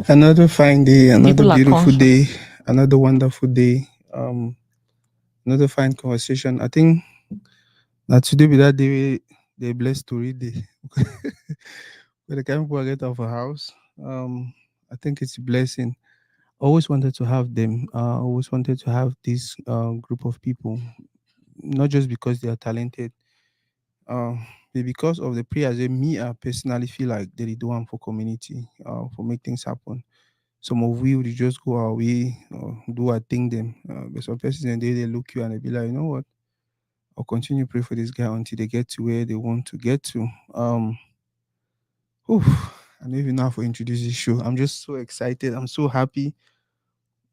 Another fine day, another People are beautiful day, conscious. another wonderful day. Another fine conversation. I think that today be that day they blessed to read day. But the kind of people get out of a house. I think it's a blessing. Always wanted to have them. Always wanted to have this group of people, not just because they are talented, uh, but because of the prayers that me I personally feel like they do one for community, for make things happen. Some of we would just go our way, do our thing them. But some persons and they look you and they be like, you know what? I'll continue pray for this guy until they get to where they want to get to. Whew, I don't even know how to introduce this show. I'm just so excited. I'm so happy.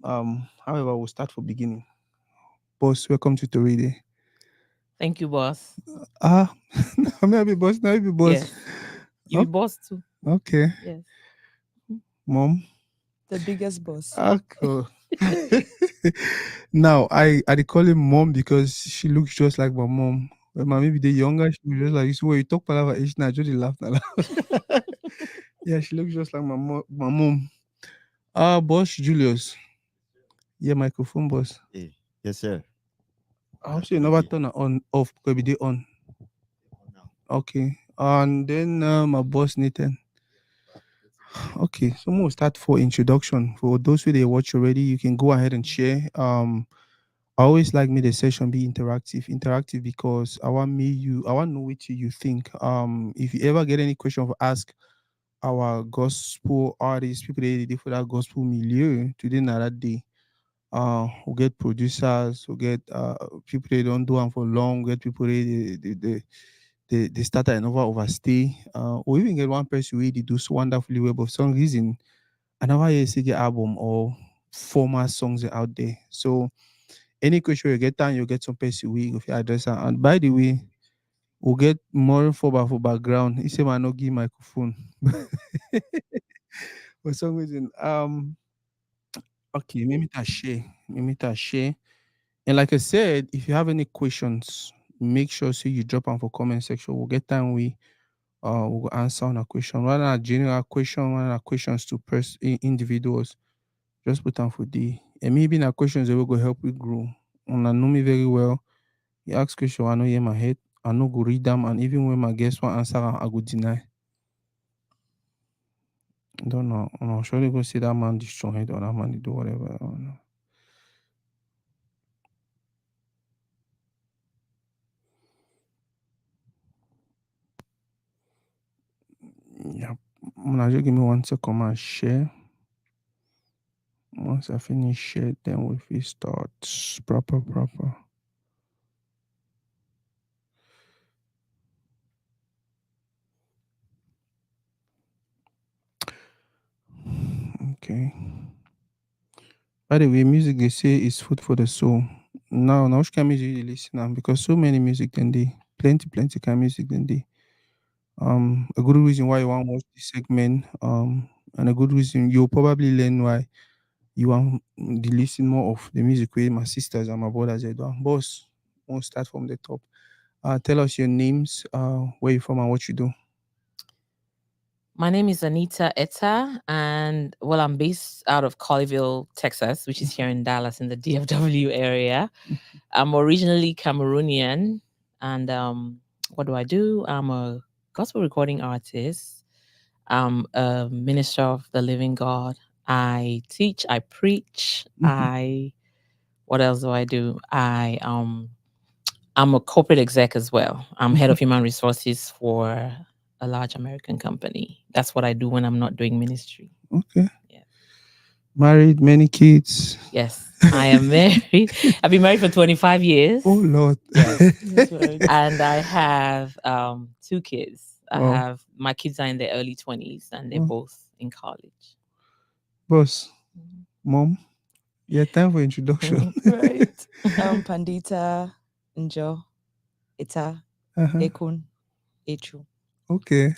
However, we'll start from beginning. Boss, welcome to Toride. Thank you, boss. Ah, I'm not be boss. Now you be boss. Yes. You be Oh, boss too. okay, Yes. mom. The biggest boss. Okay. Now I dey call him mom because she looks just like my mom. When my maybe the younger, she was just like you see when you talk palava age now, just dey laugh now. Yeah, she looks just like my mom. Boss Julius. Yeah, microphone boss. Hey, yes, sir. I hope you never turn it on off because we dey on. Now, Okay. And then my boss Nathan. Okay, so we'll start for introduction. For those who they watch already, you can go ahead and share. I always like me the session be interactive. Interactive because I want to know what you think. If you ever get any question for ask our gospel artists, people they for that gospel milieu today na that day. We get producers, we get people they don't do them for long, we get people they start and overstay. We even get one person who they do so wonderfully well, but for some reason I never hear a album or former songs out there. So any question you get down, you get some person we if you address am. And by the way, we'll get more for background. He say I no give microphone. For some reason. Okay, maybe that share. And like I said, if you have any questions, make sure so you drop them for comment section. We'll get time we'll answer on a question. Rather than a general question, rather than questions to individuals. Just put them for the and maybe na questions that will go help you grow. And I know me very well. You ask question, I know hear my head. I know go read them, and even when my guest want answer, I go deny. I don't know. I'm surely go see that man destroy it or that man do whatever. I don't know. Yeah. Now just give me 1 second and share. Once I finish share, then we start proper. Okay. By the way, music they say is food for the soul. Now which kind of music you listen now? Because so many music then they plenty kind of music then they. A good reason why you want to watch this segment. And a good reason you'll probably learn why you want to listen more of the music with my sisters and my brothers. They do. Boss, we'll start from the top. Tell us your names, where you from, and what you do. My name is Anita Etta, and well, I'm based out of Colleyville, Texas, which is here in Dallas in the DFW area. I'm originally Cameroonian, and what do I do? I'm a gospel recording artist. I'm a minister of the living God. I teach, I preach, what else do I do? I'm a corporate exec as well. I'm head of human resources for a large American company. That's what I do when I'm not doing ministry. Okay. Yeah. Married, many kids. Yes, I am married. I've been married for 25 years. Oh Lord. Yes. And I have 2 kids. Wow. My kids are in their early 20s and they're Wow. both in college. Boss, mom, yeah, time for introduction. Right. Pandita, Njo, Ita, Ekun, Echu. Okay.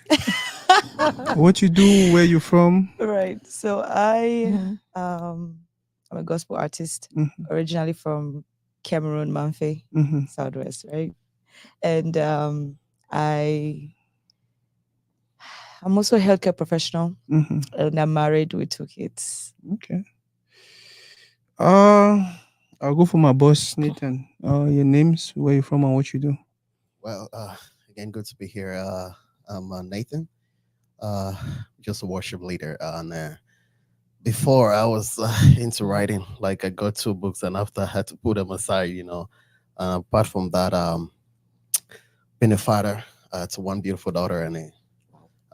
What you do? Where you from? Right. So I'm a gospel artist, originally from Cameroon, Manfe, Southwest, right? And I'm also a healthcare professional, Mm-hmm. and I'm married with 2 kids. Okay. I'll go for my boss, Nathan. Your names, where you from, and what you do. Well, again, good to be here. I'm Nathan, uh, just a worship leader. And before I was into writing, like I got 2 books, and after I had to put them aside. Apart from that, being a father to one beautiful daughter and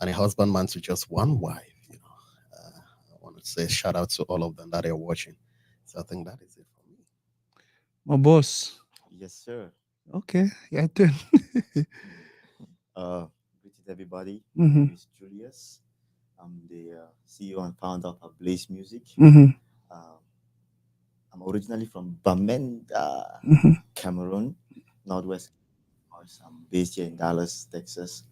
a husbandman to just one wife. I want to say shout out to all of them that are watching. So I think that is it for me. My boss. Yes, sir. Okay, yeah, turn. Greetings, everybody. My Mm-hmm. name is Julius. I'm the CEO and founder of Blaze Music. Mm-hmm. I'm originally from Bamenda, Mm-hmm. Cameroon, Northwest. I'm based here in Dallas, Texas.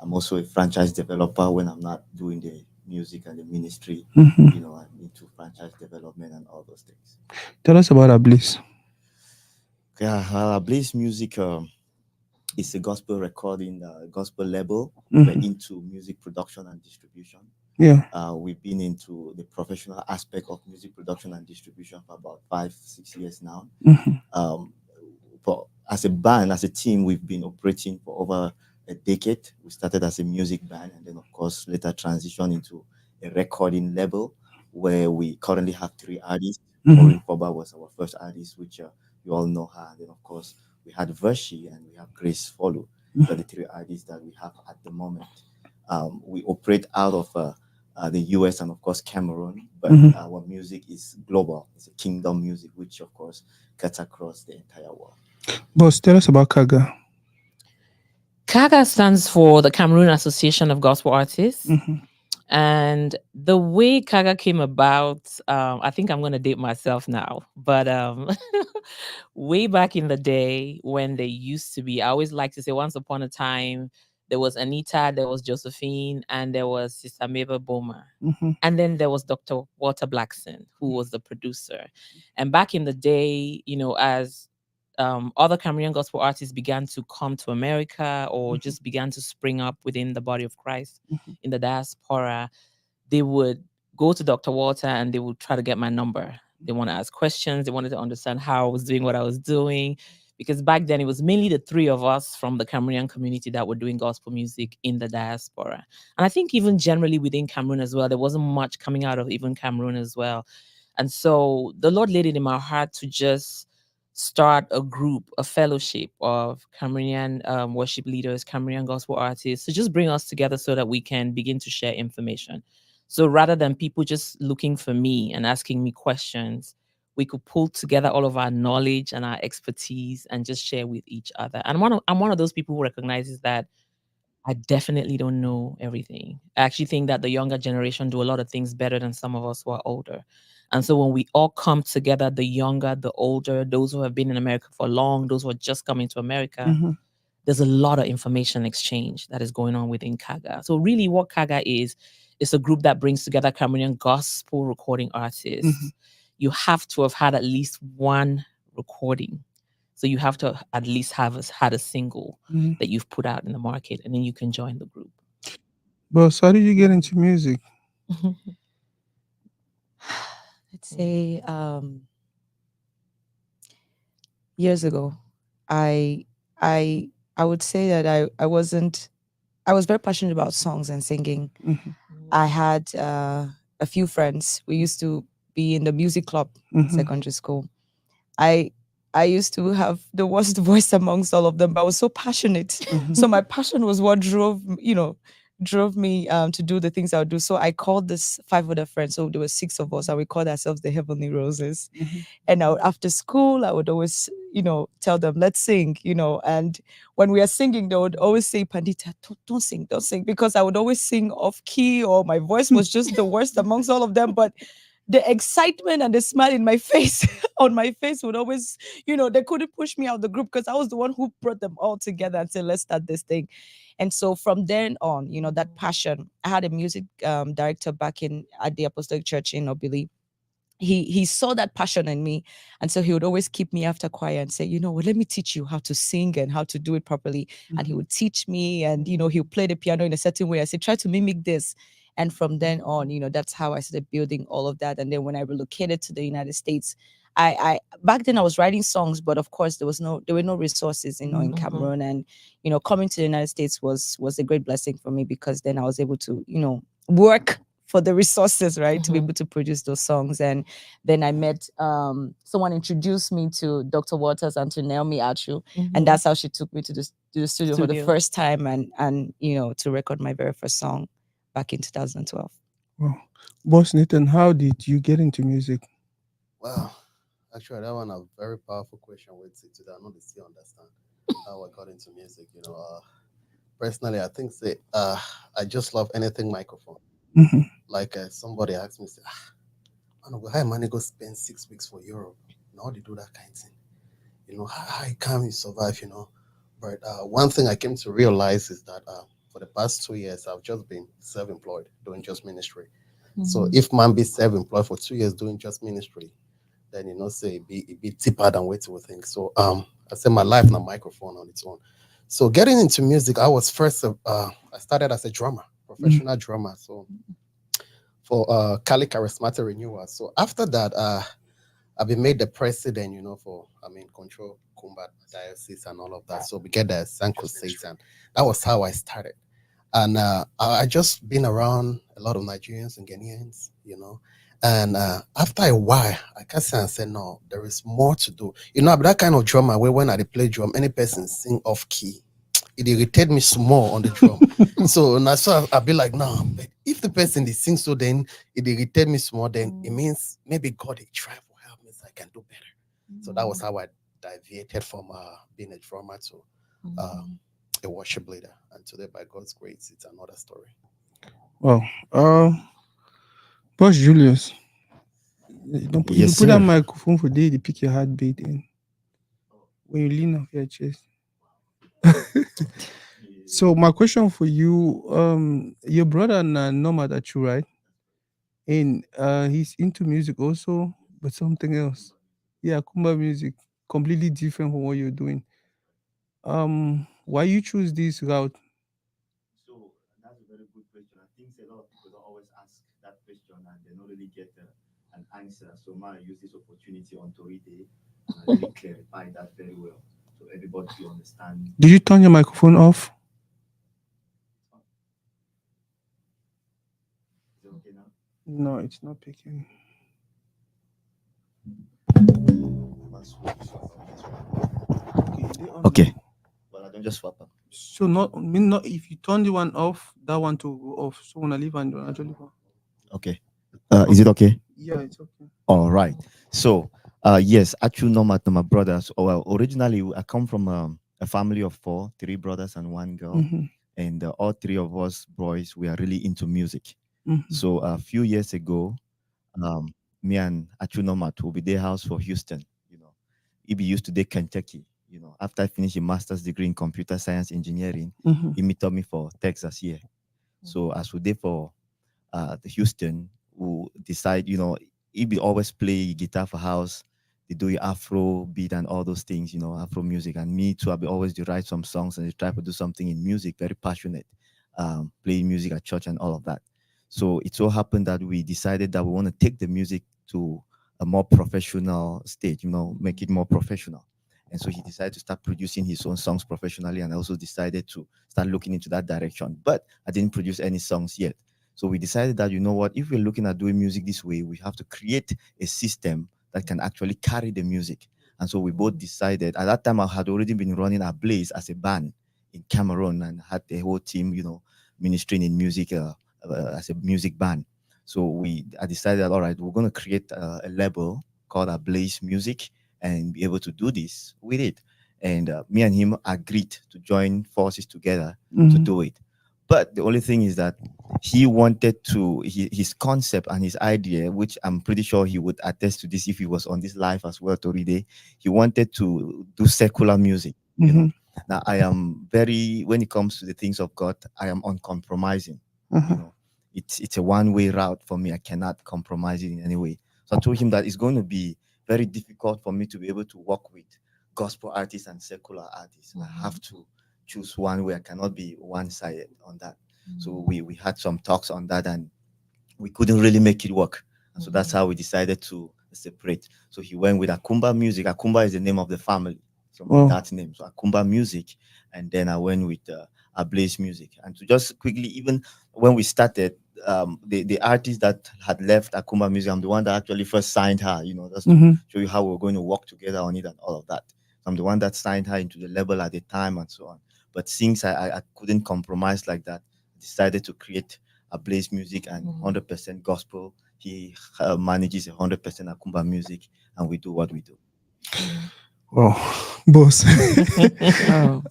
I'm also a franchise developer when I'm not doing the music and the ministry. Mm-hmm. I'm into franchise development and all those things. Tell us about Ablis. Yeah, Blaze Music is a gospel recording, gospel label. We're into music production and distribution. Yeah. We've been into the professional aspect of music production and distribution for about 5-6 years now. But as a band, as a team, we've been operating for over a decade. We started as a music band, and then, of course, later transitioned into a recording label where we currently have 3 artists. Maureen Foba was our first artist, which you all know her. And then, of course, we had Vershi and we have Grace Follow. These are the 3 artists that we have at the moment. We operate out of the US and, of course, Cameroon, but our music is global. It's a kingdom music, which, of course, cuts across the entire world. Boss, tell us about Kaga. Kaga stands for the Cameroon Association of Gospel Artists. And the way Kaga came about, I think I'm going to date myself now, but way back in the day when they used to be, I always like to say once upon a time, there was Anita, there was Josephine, and there was Sister Mabel Boma. And then there was Dr. Walter Blackson, who was the producer. And back in the day, as other Cameroonian gospel artists began to come to America or just began to spring up within the body of Christ in the diaspora, they would go to Dr. Walter and they would try to get my number. They want to ask questions. They wanted to understand how I was doing what I was doing. Because back then it was mainly the 3 of us from the Cameroonian community that were doing gospel music in the diaspora. And I think even generally within Cameroon as well, there wasn't much coming out of even Cameroon as well. And so the Lord laid it in my heart to just start a group, a fellowship of Cameroonian worship leaders, Cameroonian gospel artists, to just bring us together so that we can begin to share information. So rather than people just looking for me and asking me questions, we could pull together all of our knowledge and our expertise and just share with each other. And I'm one of those people who recognizes that I definitely don't know everything. I actually think that the younger generation do a lot of things better than some of us who are older. And so when we all come together, the younger, the older, those who have been in America for long, those who are just coming to America, there's a lot of information exchange that is going on within Kaga. So really what Kaga is a group that brings together Cameroonian gospel recording artists. You have to have had at least one recording. So you have to at least have had a single that you've put out in the market, and then you can join the group. Boss, how did you get into music? Let's say years ago, I would say that I was very passionate about songs and singing. I had a few friends. We used to be in the music club in secondary school. I used to have the worst voice amongst all of them, but I was so passionate. So my passion was what drove me to do the things I would do. So I called this 5 other friends. So there were 6 of us, and we called ourselves the Heavenly Roses. And after school, I would always, tell them, let's sing, and when we are singing, they would always say, Pandita, don't sing, because I would always sing off key, or my voice was just the worst amongst all of them. But the excitement and the smile in my face, on my face would always, they couldn't push me out of the group because I was the one who brought them all together and said, let's start this thing. And so from then on, that passion, I had a music director back at the Apostolic Church in Obili. he saw that passion in me, and so he would always keep me after choir and say, well, let me teach you how to sing and how to do it properly. And he would teach me, and he'll play the piano in a certain way. I said, try to mimic this. And from then on, that's how I started building all of that. And then when I relocated to the United States, I back then I was writing songs, but of course there were no resources, in Cameroon. And coming to the United States was a great blessing for me, because then I was able to work for the resources, right, to be able to produce those songs. And then I met someone introduced me to Dr. Waters and to Naomi Achu, and that's how she took me to the studio for the first time, and to record my very first song back in 2012. Wow. Boss Nathan, how did you get into music? Wow, actually, that one a very powerful question. With it today, I know they still understand how I got into music. Personally, I think I just love anything microphone. Like somebody asked me, say, how money go spend 6 weeks for Europe? How they do that kind of thing? How can you survive? But one thing I came to realize is that for the past 2 years, I've just been self-employed doing just ministry. So if man be self-employed for 2 years doing just ministry, then say it be deeper than what you would think. So I said my life on a microphone on its own. So getting into music, I was first I started as a drummer, professional drummer. So for Cali Charismatic Renewal. So after that, I've been made the president, for Control Kumba Diocese and all of that. So we get the San Crusades, and that was how I started. And I just been around a lot of Nigerians and Ghanaians, And after a while, I can say and said, no, there is more to do. I'm that kind of drummer where when I play drum, any person sing off key, it irritated me small on the drum. So I'll be like, no, but if the person is sing so, then it irritated me small, then it means maybe God will try for help me so I can do better. So that was how I deviated from being a drummer to a worship leader. And today, by God's grace, it's another story. Well, Boss Julius, don't put, Yes, you put that sir. microphone for day to pick your heartbeat in when you lean off your chest. So my question for you, your brother Nomad Achu, right? And he's into music also, but something else. Yeah, Kumba music, completely different from what you're doing. Why you choose this route? So that's a very good question. I think a lot of people don't always ask that question and they don't really get an answer. So I use this opportunity on Tori Day and really clarify that very well so everybody will understand. Did you turn your microphone off? Is it okay now? No, it's not picking. Okay. Well, I don't just swap up. So not if you turn the one off, that one to go off. So when I leave and actually go. Okay. Is it okay? Yeah, it's okay. All right. So, yes, actually, Nomad, my brothers. Well, originally, I come from a family of 4, 3 brothers and 1 girl. And all 3 of us boys, we are really into music. So a few years ago, me and Achu Nomad will be their house for Houston. He used to do Kentucky. After I finished a master's degree in computer science engineering, he meted me for Texas here. So as we did for the Houston, who decide, he be always play guitar for house. They do Afro beat and all those things, Afro music. And me too, I be always to write some songs and try to do something in music, very passionate, playing music at church and all of that. So it so happened that we decided that we want to take the music to a more professional stage, make it more professional. And so he decided to start producing his own songs professionally, and I also decided to start looking into that direction. But I didn't produce any songs yet. So we decided that, if we're looking at doing music this way, we have to create a system that can actually carry the music. And so we both decided, at that time I had already been running a Blaze as a band in Cameroon and had the whole team, ministering in music as a music band. So I decided, all right, we're going to create a label called a Blaze Music and be able to do this with it. And me and him agreed to join forces together to do it. But the only thing is that he wanted his concept and his idea, which I'm pretty sure he would attest to this if he was on this live as well, Toride, he wanted to do secular music. Now, I am when it comes to the things of God, I am uncompromising. It's a one-way route for me. I cannot compromise it in any way. So I told him that it's going to be very difficult for me to be able to work with gospel artists and secular artists. I have to choose one way. I cannot be one-sided on that. So we had some talks on that, and we couldn't really make it work. And so that's how we decided to separate. So he went with Akumba Music. Akumba is the name of the family. So Wow. that's name. So Akumba Music. And then I went with Ablaze Music. And to just quickly, even when we started, the artist that had left Akumba Music, I'm the one that actually first signed her, just to Mhm. show you how we're going to work together on it and all of that. I'm the one that signed her into the label at the time and so on. But since I couldn't compromise like that, I decided to create Ablaze Music and 100% gospel. He manages 100% Akumba Music, and we do what we do. Wow, boss.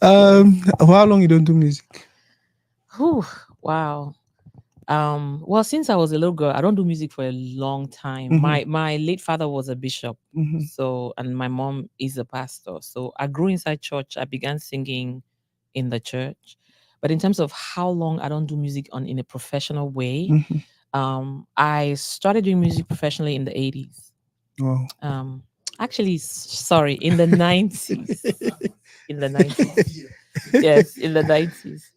Oh. How long you don't do music? Whew, wow. Well, since I was a little girl, I don't do music for a long time. Mhm. My late father was a bishop, Mhm. so, and my mom is a pastor. So I grew inside church. I began singing in the church. But in terms of how long I don't do music in a professional way, Mhm. I started doing music professionally in the 80s. Wow. Actually, sorry, in the 90s. In the 90s. Yes, in the 90s.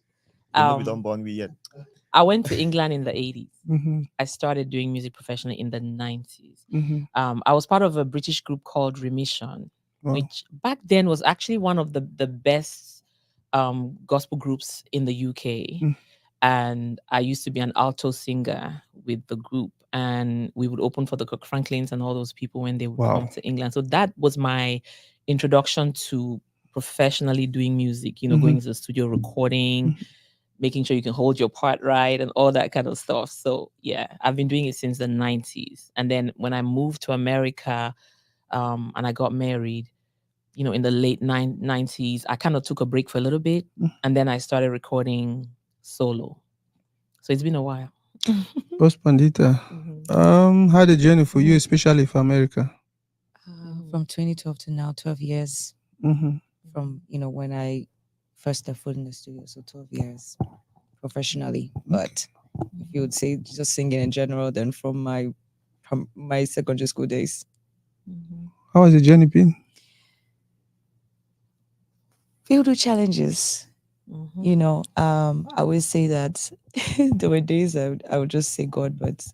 You know, we don't born we yet. I went to England in the 80s. Mhm. I started doing music professionally in the 90s. Mhm. I was part of a British group called Remission, Wow. which back then was actually one of the best gospel groups in the UK. Mm. And I used to be an alto singer with the group, and we would open for the Kirk Franklins and all those people when they would Wow. come to England. So that was my introduction to professionally doing music, Mhm. going to the studio, recording, Mhm. making sure you can hold your part right and all that kind of stuff. So yeah, I've been doing it since the 90s. And then when I moved to America, and I got married, in the late 90s, I kind of took a break for a little bit, Mm. and then I started recording solo. So it's been a while. Boss Pandita, how the journey for you, especially for America? From 2012 to now, 12 years Mhm. from, when I first stepped foot in the studio. So 12 years professionally. But if you would say just singing in general, then from my secondary school days. How has the journey been? Filled with challenges. I always say that there were days I would just say, God, but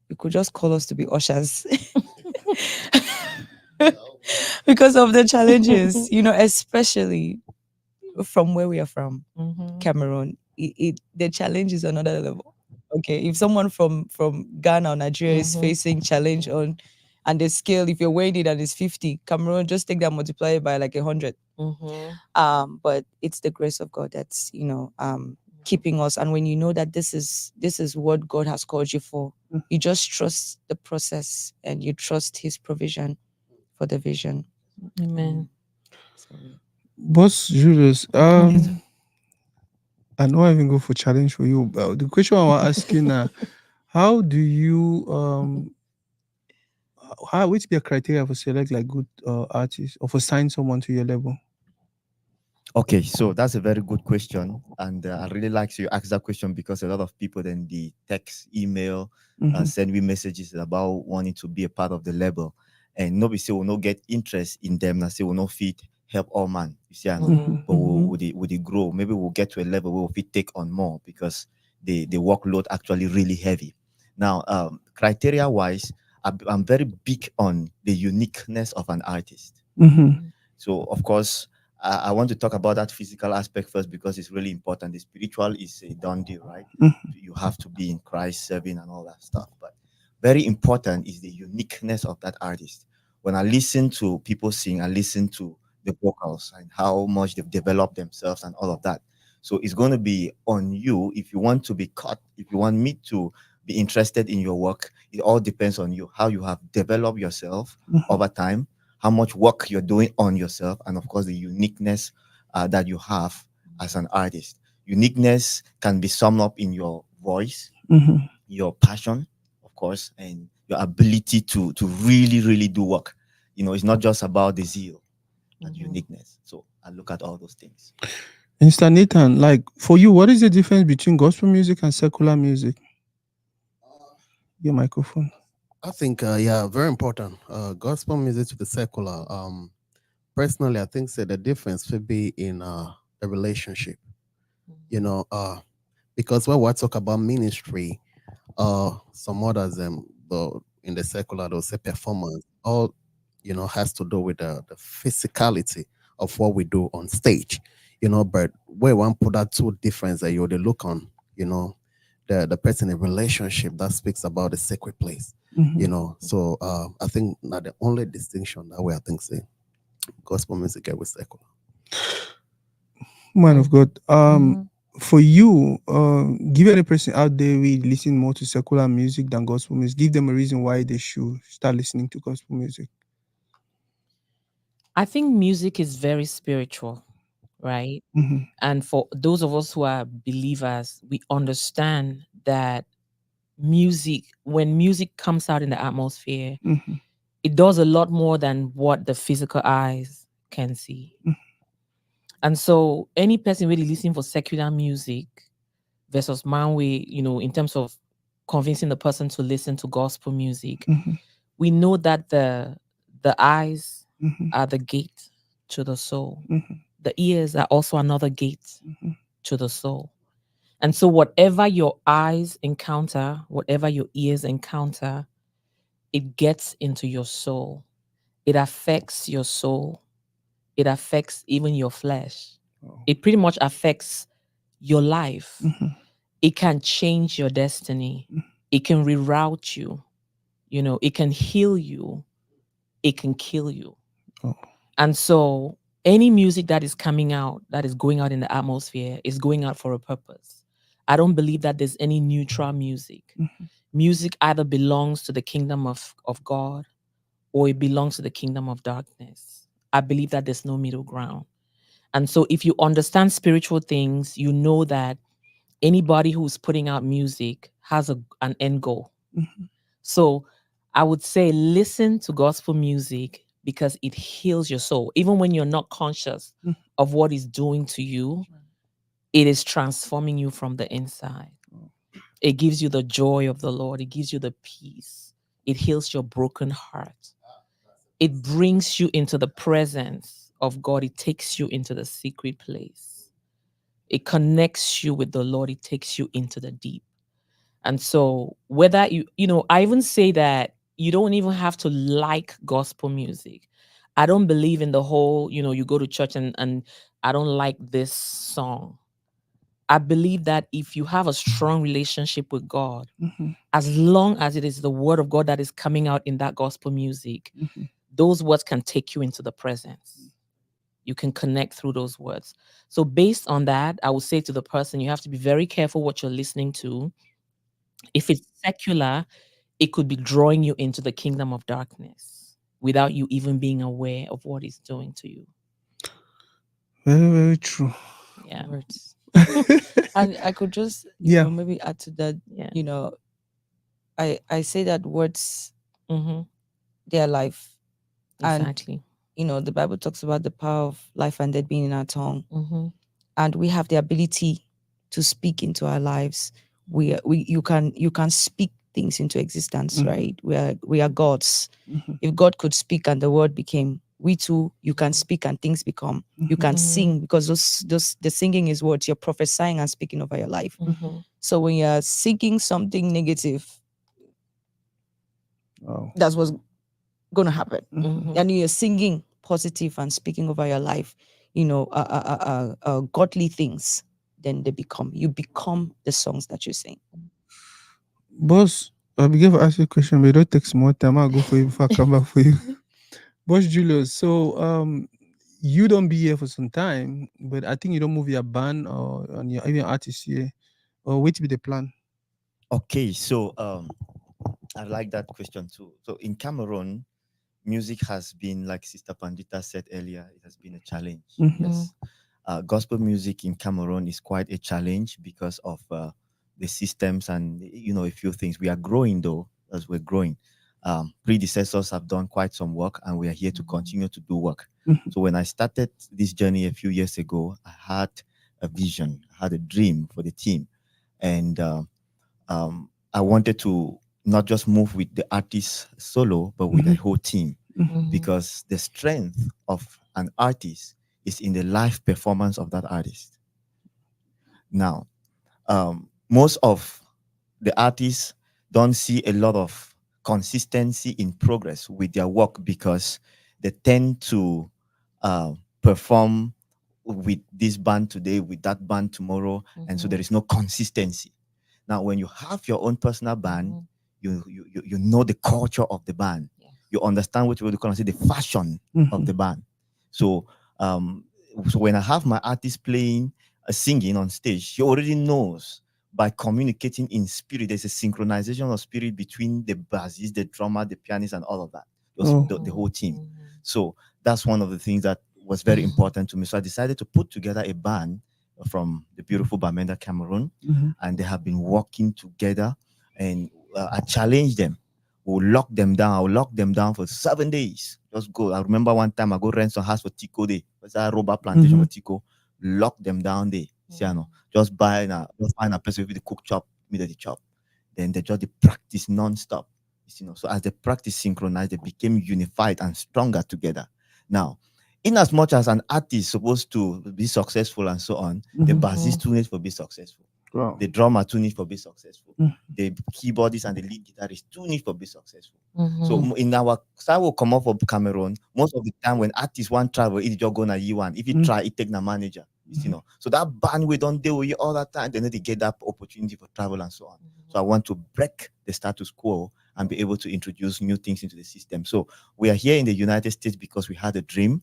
you could just call us to be ushers. Because of the challenges, especially from where we are from, Cameroon. The challenge is another level. Okay, if someone from Ghana or Nigeria is facing challenge on, and the scale, if you're weighing it and it's 50, Cameroon, just take that, multiply it by like 100. But it's the grace of God that's keeping us. And when you know that this is what God has called you for, you just trust the process and you trust His provision for the vision. Amen. Boss Julius, I know I even go for challenge for you. The question I was asking, how do you which be a criteria for select like good artists or for sign someone to your level? Okay, so that's a very good question, and I really like you ask that question because a lot of people then the text, email, send me messages about wanting to be a part of the label, and nobody say will not get interest in them. And say will not fit help all man. You see, I know, but would it grow? Maybe we'll get to a level where we'll fit take on more because the workload actually really heavy. Now, criteria wise, I'm very big on the uniqueness of an artist. So of course, I want to talk about that physical aspect first because it's really important. The spiritual is a done deal, right? You have to be in Christ, serving, and all that stuff. But very important is the uniqueness of that artist. When I listen to people sing, I listen to the vocals and how much they've developed themselves and all of that. So it's going to be on you if you want to be caught, if you want me to be interested in your work. It all depends on you, how you have developed yourself over time, how much work you're doing on yourself, and of course the uniqueness that you have as an artist. Uniqueness can be summed up in your voice, your passion, of course, and your ability to really do work. It's not just about the zeal and uniqueness. So I look at all those things. Mr. Nathan, like for you, what is the difference between gospel music and secular music? Your microphone. I think, yeah, very important. Gospel music to the secular. Personally, I think say the difference would be in the relationship. You know, because when we talk about ministry, some others the in the secular they'll say performance. All has to do with the physicality of what we do on stage. But where one put that two difference that you they look on, the person in relationship that speaks about the sacred place. So I think not the only distinction that way I think say gospel music with secular. Man of God, Mhm. for you, give any person out there we listen more to secular music than gospel music, give them a reason why they should start listening to gospel music. I think music is very spiritual, right? Mhm, And for those of us who are believers, we understand that music, when music comes out in the atmosphere, mhm, it does a lot more than what the physical eyes can see. mhm. And so any person really listening for secular music versus Manwe, in terms of convincing the person to listen to gospel music, Mhm, we know that the eyes mhm, are the gate to the soul. mhm, The ears are also another gate mhm. to the soul. And so whatever your eyes encounter, whatever your ears encounter, it gets into your soul. It affects your soul. It affects even your flesh. Oh. It pretty much affects your life. Mhm, It can change your destiny. Mhm. It can reroute you. It can heal you. It can kill you. Oh. And so any music that is coming out, that is going out in the atmosphere, is going out for a purpose. I don't believe that there's any neutral music. Mhm. Music either belongs to the kingdom of God or it belongs to the kingdom of darkness. I believe that there's no middle ground. And so if you understand spiritual things, you know that anybody who's putting out music has an end goal. Mhm. So I would say listen to gospel music because it heals your soul. Even when you're not conscious Mhm. of what it's doing to you, it is transforming you from the inside. Oh. It gives you the joy of the Lord, it gives you the peace, it heals your broken heart. It brings you into the presence of God, it takes you into the secret place. It connects you with the Lord, it takes you into the deep. And so whether I even say that you don't even have to like gospel music. I don't believe in the whole, you go to church and I don't like this song. I believe that if you have a strong relationship with God, Mhm, as long as it is the word of God that is coming out in that gospel music, mhm. those words can take you into the presence. You can connect through those words. So based on that, I would say to the person, you have to be very careful what you're listening to. If it's secular, it could be drawing you into the kingdom of darkness without you even being aware of what it's doing to you. Very, very true. Yeah. Words. And I could just, Yeah. maybe add to that, Yeah. I say that words, Mm-hmm. they are life. And, Exactly. the Bible talks about the power of life and death being in our tongue. Mm-hmm. And we have the ability to speak into our lives. You can speak things into existence, Mhm. right? We are gods. Mhm, If God could speak and the word became, we too, you can speak and things become. You mhm, can Mhm. sing because the singing is what you're prophesying and speaking over your life. Mm-hmm. So when you're singing something negative, Wow. that's what's gonna happen. Mhm. Mm-hmm. And you're singing positive and speaking over your life, godly things, then you become the songs that you sing. Boss, I begin to ask you a question, but it don't take some more time. I'll go for you before I come back for you. Boss Julius, so you don't be here for some time, but I think you don't move your band or on your even artist here. Or wait to be the plan. Okay, so I like that question too. So in Cameroon, music has been, like Sister Pandita said earlier, it has been a challenge. Mhm. Yes, gospel music in Cameroon is quite a challenge because of the systems and a few things. We are growing though, as we're growing. Predecessors have done quite some work, and we are here to continue to do work. Mhm. So when I started this journey a few years ago, I had a vision, I had a dream for the team, and I wanted to not just move with the artist solo, but with the Mhm. whole team, Mhm. because the strength of an artist is in the live performance of that artist. Now, most of the artists don't see a lot of consistency in progress with their work because they tend to perform with this band today, with that band tomorrow, and so there is no consistency. Now, when you have your own personal band, Mhm. you know the culture of the band. Yes. You understand what you call the fashion of the Mhm. band. So, so when I have my artist playing, singing on stage, she already knows by communicating in spirit. There's a synchronization of spirit between the bassist, the drummer, the pianist, and all of that. Oh. The whole team. Mhm. So that's one of the things that was very important to me. So I decided to put together a band from the beautiful Bamenda, Cameroon, Mhm. and they have been working together. And I challenged them. We'll lock them down. I'll lock them down for 7 days. Just go. I remember one time I go rent some house for Tico Day. Was that rubber plantation for Tico? Lock them down there. Siano. Just find a place with the cook chop, middle the chop. Then they just practice non-stop. So as they practice synchronized, they became unified and stronger together. Now, in as much as an artist is supposed to be successful and so on, the Mhm. bassist too needs to be successful. Wow. The drummer too needs to be successful. Mm. The keyboardist and the lead guitarist too need to be successful. Mhm. So in our style will come up from Cameroon, most of the time when artists want travel, it's just gonna you one. If you try, it take the manager. So that band we don't deal with you all that time, they need to get that opportunity for travel and so on. So I want to break the status quo and be able to introduce new things into the system. So we are here in the United States because we had a dream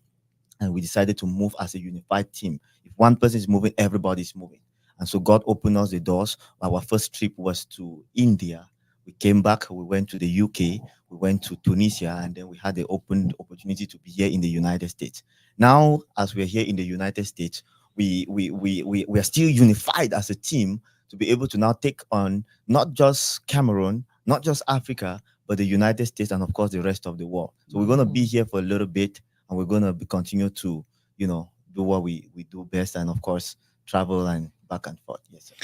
and we decided to move as a unified team. If one person is moving, everybody's moving. And so God opened us the doors. Our first trip was to India. We came back, we went to the UK, we went to Tunisia, and then we had the open opportunity to be here in the United States. Now, as we're here in the United States, we are still unified as a team to be able to now take on not just Cameroon, not just Africa, but the United States and of course the rest of the world. So we're gonna be here for a little bit, and we're gonna continue to, do what we do best, and of course travel and back and forth. Yes, sir.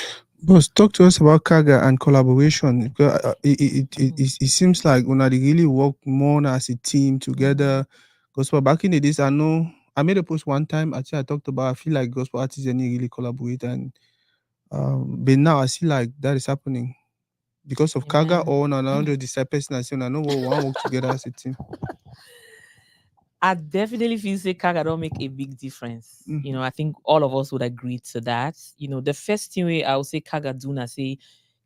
Boss, talk to us about Kaga and collaboration. Because, it seems like when they really work more as a team together. Gospel back in the days, I know I made a post one time. I think I talked about I feel like gospel artists and really collaborate, and but now I see like that is happening because of Kaga Amen. or no, just the same person I say I know we want work together as a team. I definitely feel say Kaga don't make a big difference. Mhm. I think all of us would agree to that. The first thing I would say Kaga do na say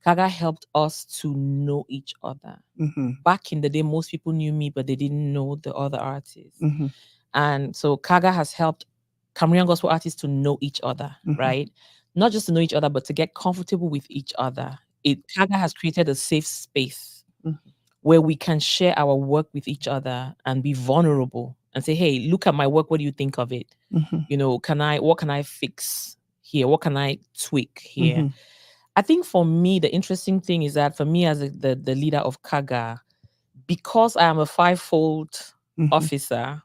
Kaga helped us to know each other. Mhm. Back in the day, most people knew me, but they didn't know the other artists. Mhm. And so Kaga has helped Cameroonian gospel artists to know each other, Mhm. right? Not just to know each other, but to get comfortable with each other. Kaga has created a safe space Mhm. where we can share our work with each other and be vulnerable and say, hey, look at my work. What do you think of it? Mhm. What can I fix here? What can I tweak here? Mhm. I think for me, the interesting thing is that for me as the leader of Kaga, because I am a fivefold Mhm. officer,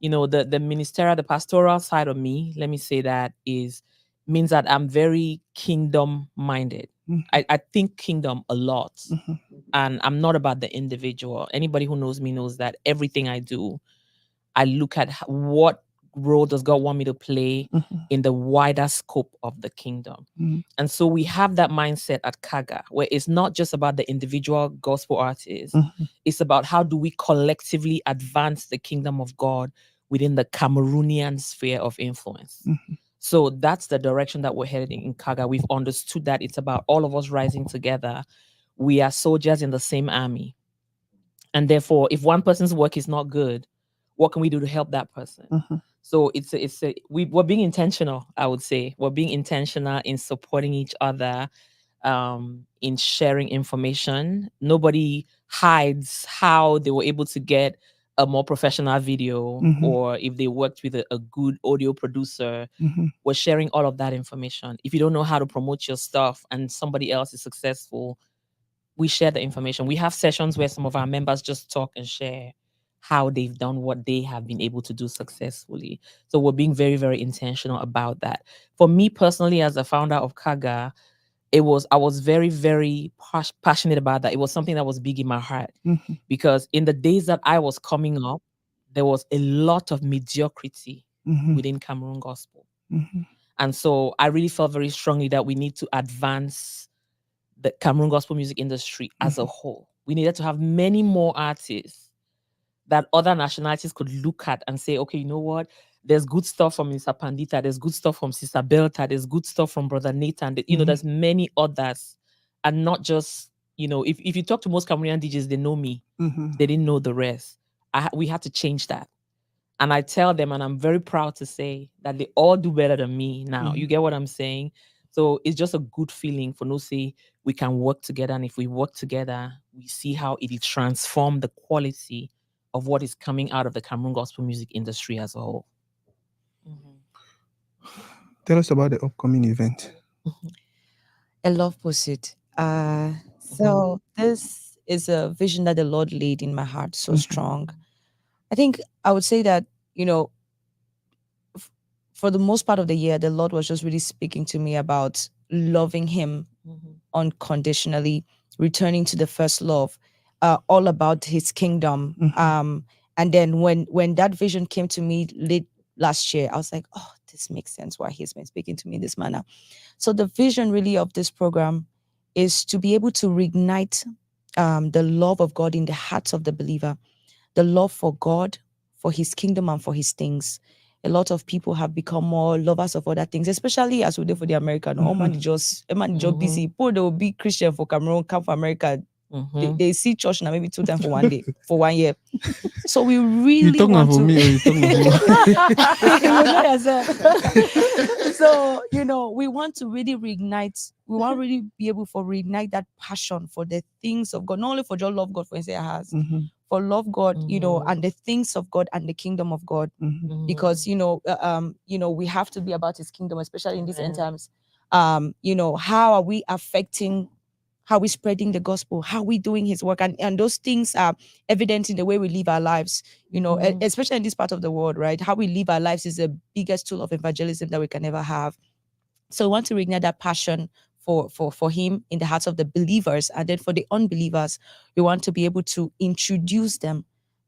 the ministerial, the pastoral side of me, let me say that means that I'm very kingdom minded. Mhm. I think kingdom a lot. Mhm. And I'm not about the individual. Anybody who knows me knows that everything I do, I look at what role does God want me to play Mhm. in the wider scope of the kingdom. Mhm. And so we have that mindset at Kaga, where it's not just about the individual gospel artist. Mhm. It's about how do we collectively advance the kingdom of God within the Cameroonian sphere of influence. Mhm. So that's the direction that we're headed in Kaga. We've understood that it's about all of us rising together. We are soldiers in the same army. And therefore, if one person's work is not good, what can we do to help that person? Mhm. So we're being intentional, I would say. We're being intentional in supporting each other, in sharing information. Nobody hides how they were able to get a more professional video, Mhm. or if they worked with a good audio producer. Mhm. We're sharing all of that information. If you don't know how to promote your stuff and somebody else is successful, we share the information. We have sessions where some of our members just talk and share how they've done what they have been able to do successfully. So we're being very, very intentional about that. For me personally, as a founder of Kaga, I was very, very passionate about that. It was something that was big in my heart Mhm. because in the days that I was coming up, there was a lot of mediocrity Mhm. within Cameroon gospel. Mhm. And so I really felt very strongly that we need to advance the Cameroon gospel music industry as a whole. We needed to have many more artists that other nationalities could look at and say, okay, you know what? There's good stuff from Mr. Pandita, there's good stuff from Sister Belta, there's good stuff from Brother Nathan. You know, there's many others. And not just, you know, if you talk to most Cameroonian DJs, they know me. Mhm. They didn't know the rest. We had to change that. And I tell them, and I'm very proud to say that they all do better than me now. You get what I'm saying? So it's just a good feeling for no say we can work together. And if we work together, we see how it will transform the quality of what is coming out of the Cameroon gospel music industry as a whole. Tell us about the upcoming event. A Love Pursuit. So this is a vision that the Lord laid in my heart so strong. I think I would say that, you know, for the most part of the year, the Lord was just really speaking to me about loving Him unconditionally, returning to the first love, all about His kingdom. And then when that vision came to me late last year, I was like, oh, this makes sense why He's been speaking to me in this manner. So the vision really of this program is to be able to reignite the love of God in the hearts of the believer, the love for God, for His kingdom, and for His things. A lot of people have become more lovers of other things, especially as we do for the American. Oh man, just busy. Poor they will be Christian for Cameroon, come for America. They see church now maybe 2 times for one day, for 1 year. So we really talking want for to. me or you talking You know yourself. So, you know, we want to really reignite. We want to really be able to reignite that passion for the things of God, not only for just love God, for instance, has for love God, you know, and the things of God and the kingdom of God, because you know, we have to be about His kingdom, especially in these end times. You know, how are we affecting? How are we spreading the gospel? How are we doing His work? And those things are evident in the way we live our lives, you know, especially in this part of the world, right? How we live our lives is the biggest tool of evangelism that we can ever have. So we want to reignite that passion for Him in the hearts of the believers. And then for the unbelievers, we want to be able to introduce them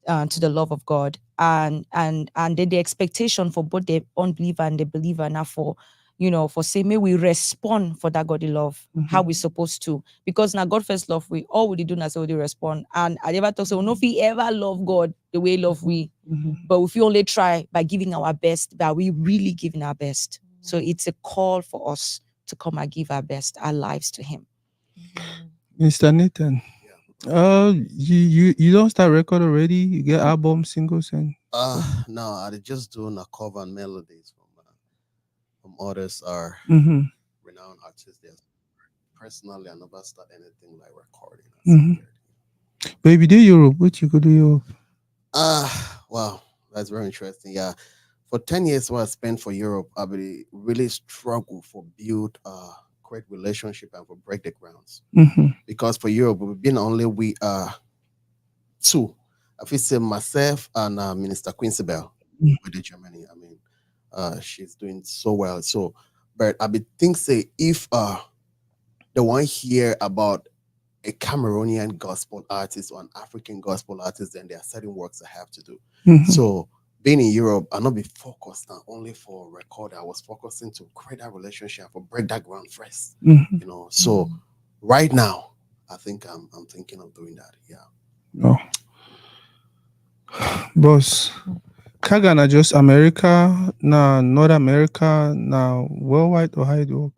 to the love of God. And then the expectation for both the unbeliever and the believer now for, you know, for say, may we respond for that godly love, how we supposed to. Because now God first love, we all we do now, so we respond. And I never talk, so no, if we ever love God the way love we, but if we only try by giving our best, but we really giving our best. So it's a call for us to come and give our best, our lives to Him. Mr. Nathan, you don't start record already? You get album, singles, and No, I just doing a cover and melodies from others are renowned artists. There's personally, I never start anything like recording. Baby, do Europe? What you could do Europe? Wow, that's very interesting. Yeah, for 10 years, what I spent for Europe, I really struggle for build great relationship and for break the grounds. Because for Europe, we've been only two. I feel say myself and Minister Quincy Bell with the Germany. I mean, she's doing so well. So, but I be think say if the one hear about a Cameroonian gospel artist or an African gospel artist, then there are certain works I have to do. So being in Europe, I'm not be focused on only for record. I was focusing to create that relationship, for break that ground first. You know, so right now, I think I'm thinking of doing that. Yeah. Oh. Boss, Kaga na just America, na North America, na worldwide, or how it work?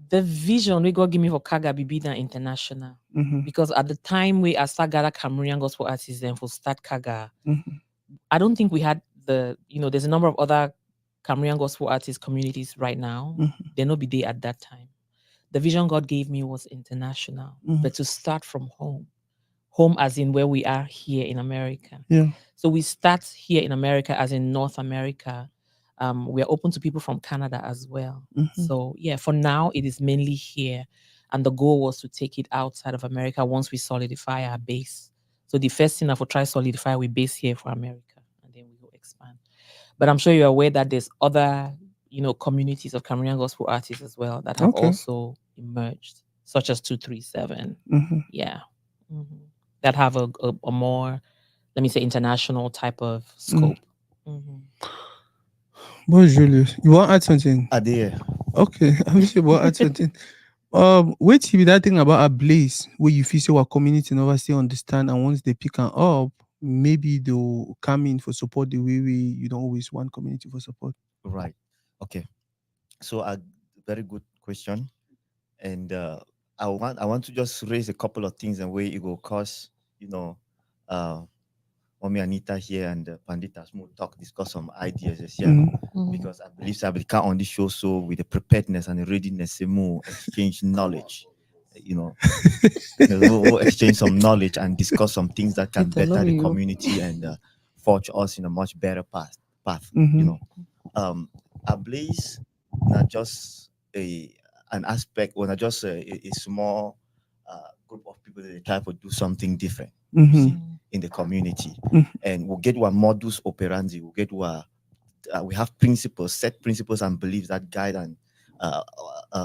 The vision we God give me for Kaga be that international. Because at the time we start gather Cameroonian gospel artists and for start Kaga, I don't think we had there's a number of other Cameroonian gospel artist communities right now. They no be there at that time. The vision God gave me was international, but to start from home as in where we are here in America. Yeah. So we start here in America as in North America. We are open to people from Canada as well. So yeah, for now it is mainly here. And the goal was to take it outside of America once we solidify our base. So the first thing I will try solidify we base here for America, and then we will expand. But I'm sure you're aware that there's other, communities of Cameroonian gospel artists as well that have also, emerged, such as 237. Mhm. Yeah. Mhm. That have a more, let me say, international type of scope. Mhm. Boy, Julius, you want to add something? Ade, Okay, I'm sure you want to add something. Wait till that thing about a blaze where you feel so our community never still understand, and once they pick am up, maybe they'll come in for support the way you don't always want community for support. right. Okay. So a very good question. And I want to just raise a couple of things and way it will cause, you know, uh Omi Anita here and Pandita Smooth talk, discuss some ideas this year. Mhm. Mhm. Because I believe Sabika on this show, so with the preparedness and the readiness, more exchange knowledge, you know, we'll exchange some knowledge and discuss some things that can Peter, better love the you. community and forge us in a much better path. Mhm. You know, a blaze not just an aspect or not just a small group of people that they try to do something different, you see, Mhm. in the community. Mhm. And we'll get one modus operandi, we'll get what we have principles, set principles and beliefs that guide and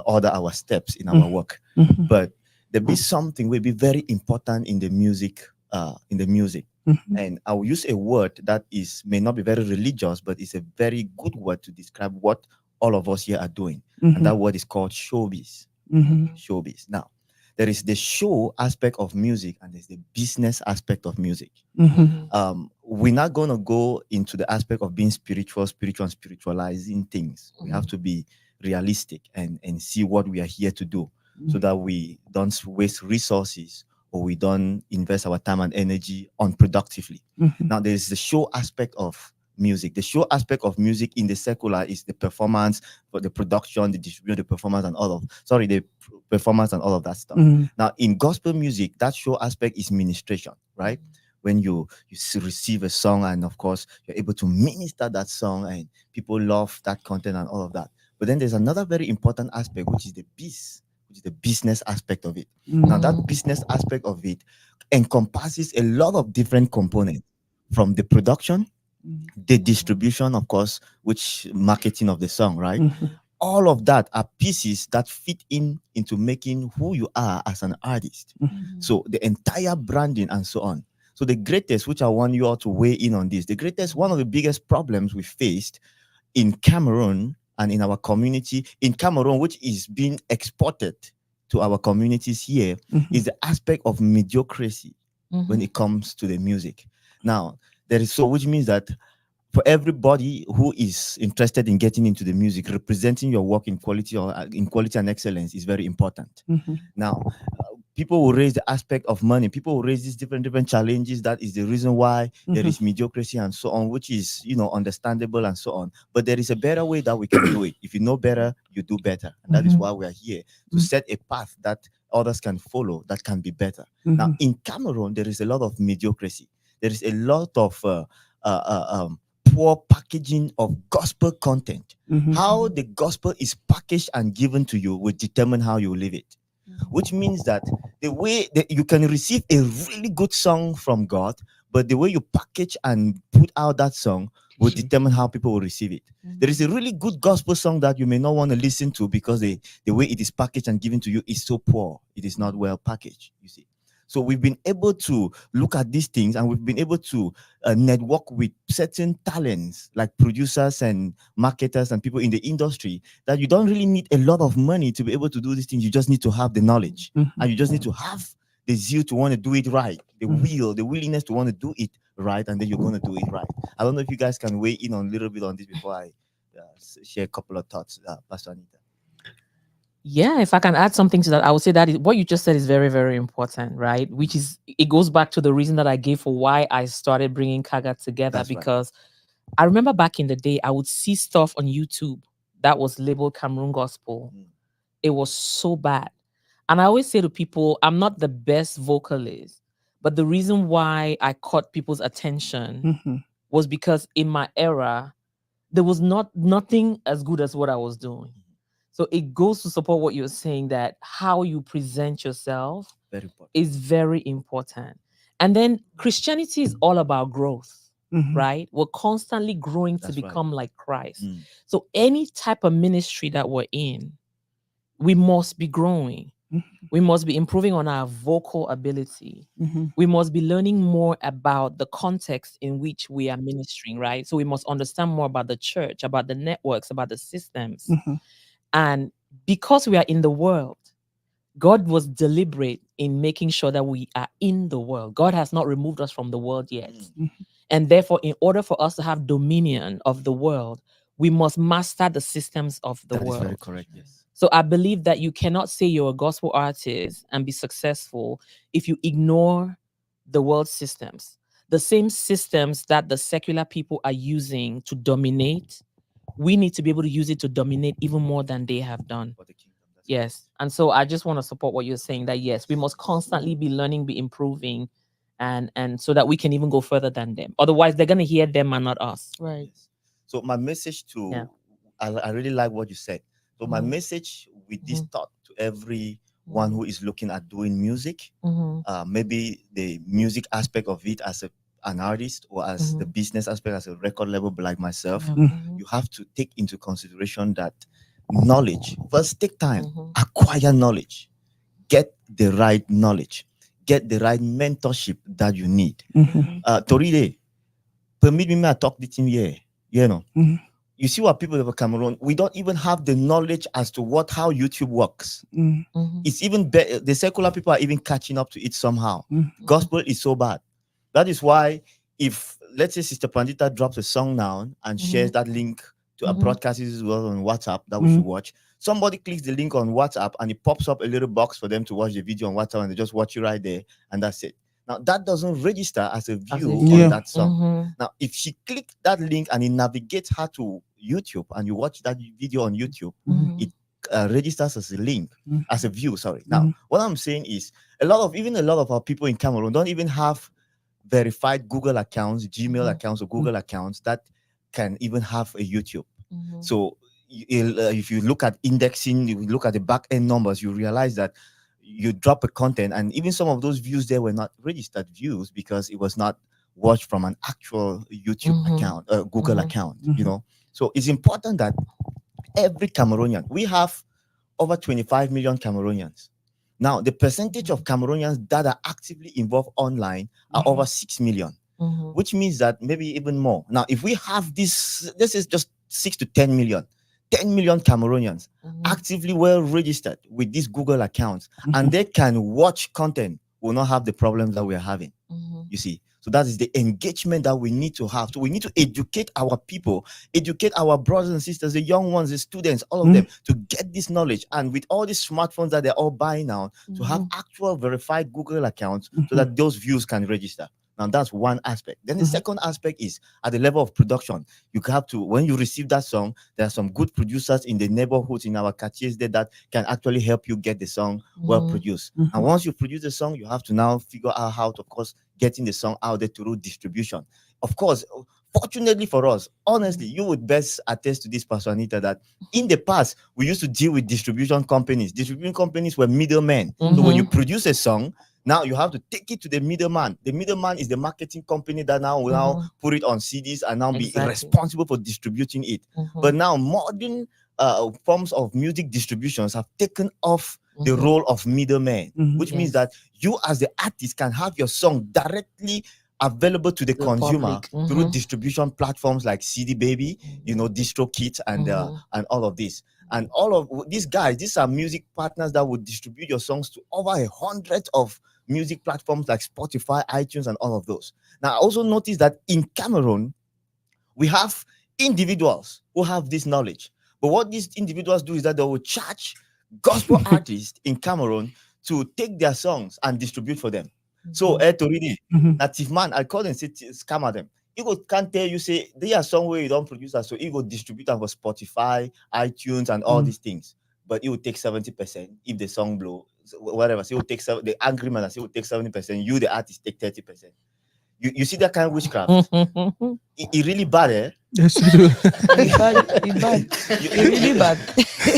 order our steps in our work. Mhm. But there be something will be very important in the music, Mhm. and I will use a word that is may not be very religious, but it's a very good word to describe what all of us here are doing, and that word is called showbiz. Mhm. Showbiz. Now, there is the show aspect of music, and there's the business aspect of music. Mhm. We're not going to go into the aspect of being spiritual and spiritualizing things. We have to be realistic and see what we are here to do, so that we don't waste resources or we don't invest our time and energy unproductively. Mhm. Now, there's the show aspect of music. The show aspect of music in the secular is the performance, but the production, the distribution, the performance, and the performance and all of that stuff. Mhm. Now, in gospel music, that show aspect is ministration, right? When you receive a song, and of course you're able to minister that song and people love that content and all of that. But then there's another very important aspect, which is the business aspect of it. Now that business aspect of it encompasses a lot of different components, from the production, the distribution, of course, which marketing of the song, right? Mhm. All of that are pieces that fit into making who you are as an artist. So the entire branding and so on. So the greatest, which I want you all to weigh in on this, the greatest, one of the biggest problems we faced in Cameroon and in our community in Cameroon, which is being exported to our communities here, is the aspect of mediocrity when it comes to the music. Now, which means that for everybody who is interested in getting into the music, representing your work in quality and excellence is very important. Mhm. Now, people will raise the aspect of money. People will raise these different challenges. That is the reason why there is mediocrity and so on, which is understandable and so on. But there is a better way that we can do it. If you know better, you do better, and that is why we are here to set a path that others can follow that can be better. Now, in Cameroon, there is a lot of mediocrity. There is a lot of poor packaging of gospel content. How the gospel is packaged and given to you will determine how you live it. Which means that the way that you can receive a really good song from God, but the way you package and put out that song will determine how people will receive it. There is a really good gospel song that you may not want to listen to because the way it is packaged and given to you is so poor. It is not well packaged, you see. So we've been able to look at these things, and we've been able to network with certain talents like producers and marketers and people in the industry, that you don't really need a lot of money to be able to do these things. You just need to have the knowledge, and you just need to have the zeal to want to do it right, the willingness to want to do it right, and then you're going to do it right. I don't know if you guys can weigh in on a little bit on this before I share a couple of thoughts, Pastor Anita. Yeah, if I can add something to that, I would say that what you just said is very, very important, right? Which is, it goes back to the reason that I gave for why I started bringing Kaga together. That's right. Because I remember back in the day, I would see stuff on YouTube that was labeled Cameroon Gospel. It was so bad. And I always say to people, I'm not the best vocalist, but the reason why I caught people's attention was because in my era, there was nothing as good as what I was doing. So it goes to support what you're saying, that how you present yourself Very important. is very important. And then Christianity is all about growth, right? We're constantly growing to That's right. become like Christ. So any type of ministry that we're in, we must be growing. Mhm. We must be improving on our vocal ability. Mhm. We must be learning more about the context in which we are ministering, right? So we must understand more about the church, about the networks, about the systems. Mhm. And because we are in the world, God was deliberate in making sure that we are in the world. God has not removed us from the world yet. Mhm. And therefore, in order for us to have dominion of the world, we must master the systems of the That is very world. correct. Yes. So I believe that you cannot say you're a gospel artist and be successful if you ignore the world systems. The same systems that the secular people are using to dominate, we need to be able to use it to dominate even more than they have done. For the kingdom. That's Yes. And so I just want to support what you're saying, that yes, we must constantly be learning, be improving, and so that we can even go further than them. Otherwise, they're gonna hear them and not us. Right. Yes. So my message to Yeah. I really like what you said. So my Mhm. message with this Mhm. thought to everyone who is looking at doing music, Mm-hmm. maybe the music aspect of it as an artist or as the business aspect as a record label like myself, you have to take into consideration that knowledge first. Take time, acquire knowledge, get the right knowledge, get the right mentorship that you need. Mhm. Toride, permit me to talk the team here. You know, Mhm. you see what people of Cameroon, we don't even have the knowledge as to how YouTube works. Mhm. It's even better. The secular people are even catching up to it somehow. Mhm. Gospel is so bad. That is why, if let's say Sister Pandita drops a song now and shares that link to a broadcast as well on WhatsApp that we should watch, somebody clicks the link on WhatsApp and it pops up a little box for them to watch the video on WhatsApp, and they just watch it right there, and that's it. Now that doesn't register as a view Yeah. on that song. Now, if she clicks that link and it navigates her to YouTube and you watch that video on YouTube, it registers as a link, as a view. Sorry. Now, what I'm saying is a lot of our people in Cameroon don't even have verified Google accounts, Gmail accounts, or Google accounts that can even have a YouTube. So if you look at indexing, you look at the back end numbers, you realize that you drop a content, and even some of those views there were not registered views because it was not watched from an actual YouTube account, Google account. You know, so it's important that every Cameroonian, we have over 25 million Cameroonians. Now, the percentage of Cameroonians that are actively involved online are over 6 million, which means that maybe even more. Now, if we have this is just 6 to 10 million, 10 million Cameroonians actively well registered with these Google accounts, and they can watch content, will not have the problems that we are having. You see, so that is the engagement that we need to have. So we need to educate our people, educate our brothers and sisters, the young ones, the students, all of them, to get this knowledge. And with all these smartphones that they're all buying now, to have actual verified Google accounts so that those views can register. Now that's one aspect. Then the second aspect is at the level of production. You have to, when you receive that song, there are some good producers in the neighborhoods, in our quartiers there, that can actually help you get the song well produced. And once you produce the song, you have to now figure out how to, of course, getting the song out there through distribution. Of course, fortunately for us, honestly, you would best attest to this, Pastor Anita, that in the past, we used to deal with distribution companies. Distribution companies were middlemen. So when you produce a song, now you have to take it to the middleman. The middleman is the marketing company that now will now put it on CDs and now be responsible for distributing it. But now modern forms of music distributions have taken off the role of middleman, which means that you as the artist can have your song directly available to the consumer through distribution platforms like CD Baby, you know, DistroKid, and all of this. And all of these guys, these are music partners that would distribute your songs to over 100 of music platforms like Spotify, iTunes, and all of those. Now, I also noticed that in Cameroon, we have individuals who have this knowledge. But what these individuals do is that they will charge gospel artists in Cameroon to take their songs and distribute for them. So, to read it, native man, I call them, say, scammer them. He can't tell you, say, they are somewhere you don't produce that, so he go distribute them for Spotify, iTunes, and all these things. But it will take 70% if the song blow, whatever. So he will take the agreement, he will take 70%. You, the artist, take 30%. You see that kind of witchcraft? It really bad, eh? Yes, you do. It's bad. It's bad. It's really bad.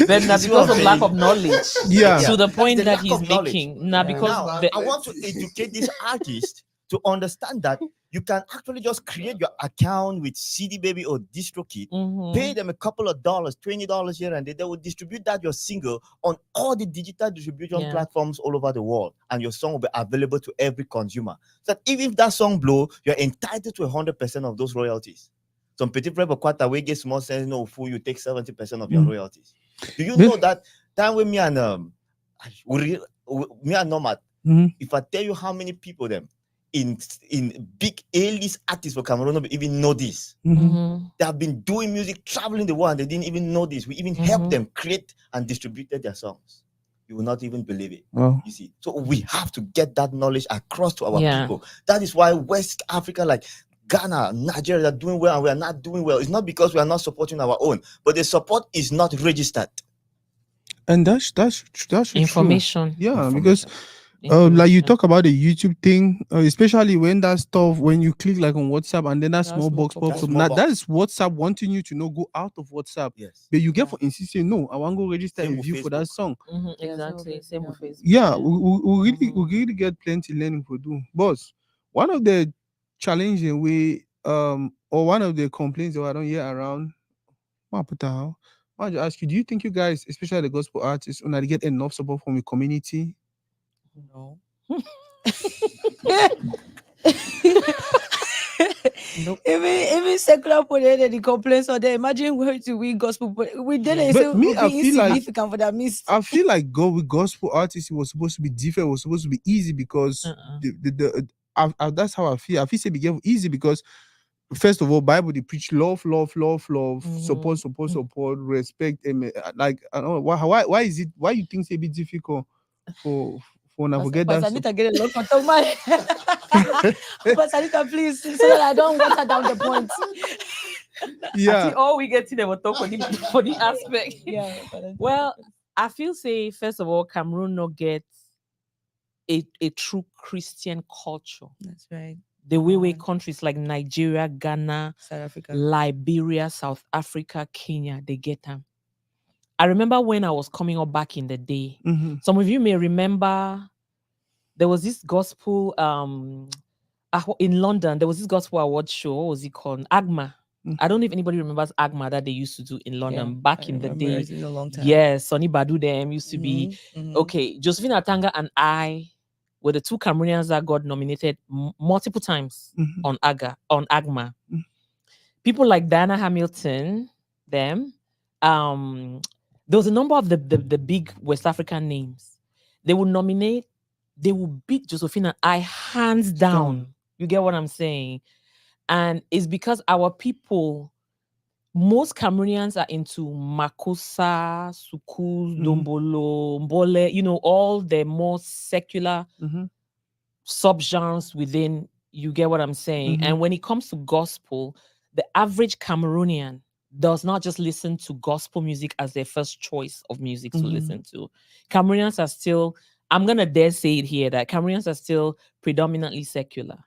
But now See what because I'm of lack saying? of knowledge, Yeah. to the point The that lack he's of knowledge. making. Now because Now, the- I want to educate this artist to understand that you can actually just create your account with CD Baby or DistroKid, pay them a couple of dollars, $20 here and there. They will distribute that your single on all the digital distribution platforms all over the world, and your song will be available to every consumer. So that even if that song blow, you're entitled to 100% of those royalties. Some petit frère Kwata we get small sense no fool, you take 70% of your royalties. Do you know that time with me and Nomad? If I tell you how many people them in big A-list artists for Cameroon don't even know this. They have been doing music, traveling the world, and they didn't even know this. We even helped them create and distributed their songs. You will not even believe it. You see, so we have to get that knowledge across to our people. That is why West Africa, like Ghana, Nigeria, are doing well, and we are not doing well. It's not because we are not supporting our own, but the support is not registered. And that's information. True. Yeah, because like you talk about the YouTube thing, especially when that stuff, when you click like on WhatsApp and then that small box pops up. Now that is WhatsApp wanting you to know go out of WhatsApp. Yes. But you get for insisting, no, I want to go register a view for that song. Exactly. Same with Facebook. Yeah, we really get plenty learning to do. Boss, one of the challenging way or one of the complaints that I don't hear around, I want to ask you, do you think you guys, especially the gospel artists, when they get enough support from the community? No. Nope. Even secular poet the complaints or they imagine where to we gospel, but we didn't say me, I feel like insignificant for that miss. I feel like with gospel artists, it was supposed to be different. It was supposed to be easy because that's how I feel. I feel say be easy because first of all, Bible they preach love, support, respect. Like I don't know why is it? Why you think it's a bit difficult for navigate that? I need to get a lot of money. But Anita, please, so that I don't water down the point. I think all we get to them talk for the aspect. Yeah. Well, I feel say first of all, Cameroon not get a true Christian culture. That's right. The way countries like Nigeria, Ghana, South Africa, Liberia, South Africa, Kenya, they get them. I remember when I was coming up back in the day. Some of you may remember there was this gospel in London. There was this gospel award show. What was it called? AGMA. I don't know if anybody remembers AGMA that they used to do in London back in the day. It's been a long time. Yes, Sonny Badu them used to be. Okay, Josephine Atanga and I were the two Cameroonians that got nominated multiple times on AGMA. People like Diana Hamilton, them. There was a number of the big West African names. They would nominate. They would beat Josephine and I hands down. You get what I'm saying? And it's because our people, most Cameroonians are into Makossa, Suku, Dombolo, Mbole, you know, all the more secular subgenres within, you get what I'm saying? And when it comes to gospel, the average Cameroonian does not just listen to gospel music as their first choice of music to listen to. Cameroonians are still, I'm going to dare say it here, that Cameroonians are still predominantly secular.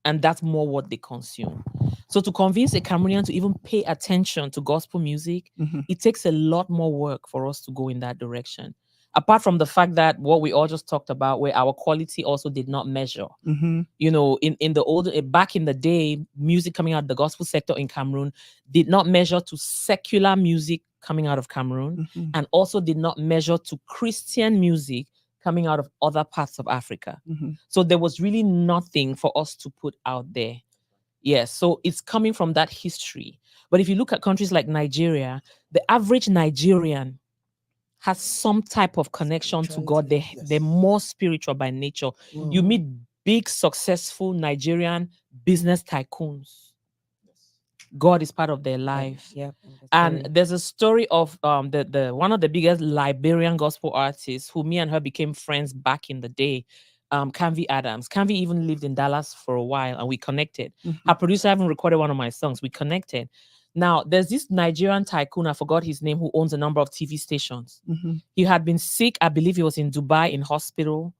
And that's more what they consume. So to convince a Cameroonian to even pay attention to gospel music, it takes a lot more work for us to go in that direction. Apart from the fact that what we all just talked about, where our quality also did not measure. You know, in the older, back in the day, music coming out of the gospel sector in Cameroon did not measure to secular music coming out of Cameroon, and also did not measure to Christian music coming out of other parts of Africa. So there was really nothing for us to put out there. Yes, so it's coming from that history. But if you look at countries like Nigeria, the average Nigerian has some type of connection to God. They're more spiritual by nature. You meet big, successful Nigerian business tycoons. God is part of their life. And there's a story of the one of the biggest Liberian gospel artists who me and her became friends back in the day, Canvey Adams. Canvey even lived in Dallas for a while and we connected. Her producer even recorded one of my songs. We connected. Now, there's this Nigerian tycoon, I forgot his name, who owns a number of TV stations. He had been sick. I believe he was in Dubai in hospital.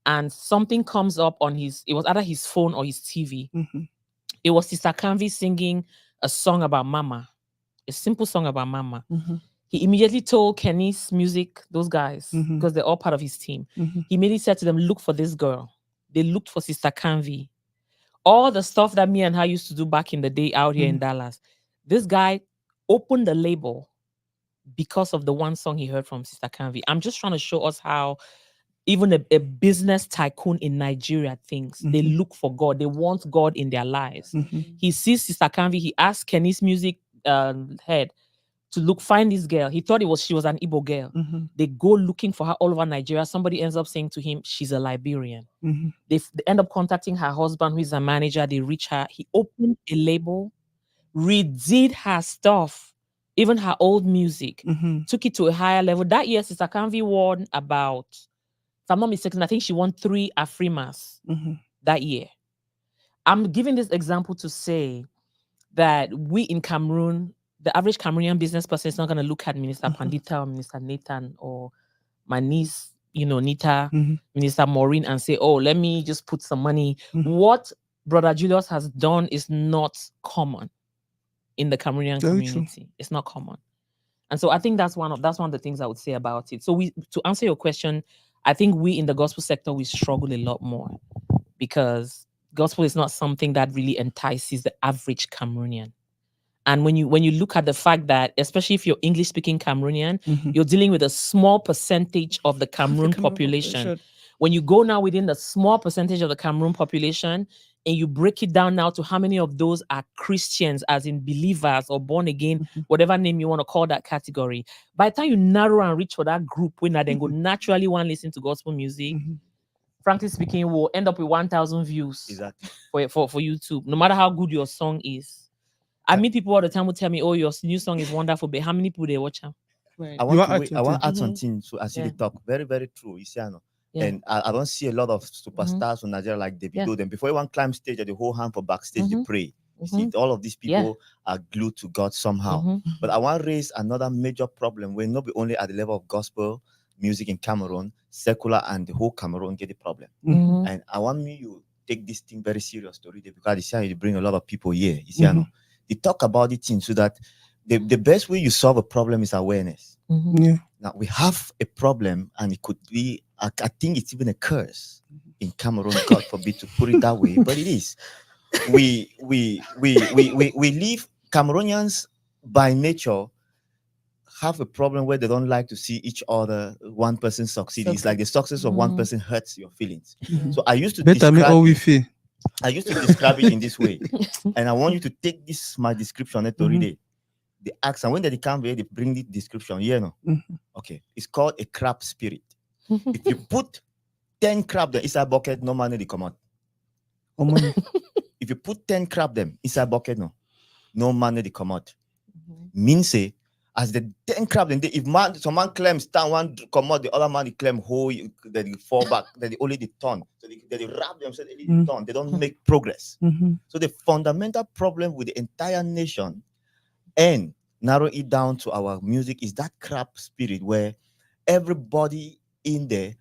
And something comes up on it was either his phone or his TV. It was Sister Canvey singing a song about Mama, a simple song about Mama. He immediately told Kenny's Music, those guys, because they're all part of his team. He immediately said to them, look for this girl. they looked for Sister Canvey. All the stuff that me and her used to do back in the day out here in Dallas. This guy opened the label because of the one song he heard from Sister Canvey. I'm just trying to show us how even a business tycoon in Nigeria thinks. They look for God. They want God in their lives. He sees Sister Canvey. He asks Kenny's music head to find this girl. He thought she was an Igbo girl. They go looking for her all over Nigeria. Somebody ends up saying to him, she's a Liberian. They end up contacting her husband, who is a manager. They reach her. He opened a label, redid her stuff, even her old music, took it to a higher level. That year, Sister Canvey won about, if I'm not mistaken, I think she won 3 Afrimas that year. I'm giving this example to say that we in Cameroon, the average Cameroonian business person is not going to look at Minister Pandita or Minister Nathan or my niece, Nita, Minister Maureen, and say, oh, let me just put some money. What Brother Julius has done is not common in the Cameroonian community. It's not common. And so I think that's one of the things I would say about it. So to answer your question, I think we in the gospel sector, we struggle a lot more because gospel is not something that really entices the average Cameroonian. And when you look at the fact that, especially if you're English speaking Cameroonian, you're dealing with a small percentage of the Cameroon population. When you go now within the small percentage of the Cameroon population and you break it down now to how many of those are Christians, as in believers or born again, whatever name you want to call that category. By the time you narrow and reach for that group, when then go naturally want to listen to gospel music, frankly speaking, will end up with 1,000 views for YouTube, no matter how good your song is. I meet people all the time who tell me, oh, your new song is wonderful, but how many people they watch them? I want to add something to actually talk. Very, very true. You see, I know. And I don't see a lot of superstars from Nigeria like Davido. Them before one climb stage, they hold hand for backstage, they pray. You see, all of these people are glued to God somehow. But I want to raise another major problem where not only at the level of gospel music in Cameroon, secular and the whole Cameroon get the problem. And I want me to take this thing very serious to read it because you see, you bring a lot of people here. You see, I know. They talk about it in so that the best way you solve a problem is awareness. Now we have a problem, and it could be, I think it's even a curse in Cameroon. God forbid to put it that way, but it is. We live, Cameroonians by nature have a problem where they don't like to see each other, one person succeed. It's like the success of one person hurts your feelings. So I used to describe it in this way, and I want you to take this my description to read it. The accent when they come here, they bring the description. Okay, it's called a crab spirit. If you put 10 crab them inside bucket, no money they come out. If you put 10 crab them inside bucket, no money they come out. Means say, as the 10 crab, then if some man claims stand one come out, the other man they claim whole, then they fall back, then they only the turn. So they wrap themselves, they turn. They don't make progress. So the fundamental problem with the entire nation, and narrow it down to our music, is that crab spirit where everybody in there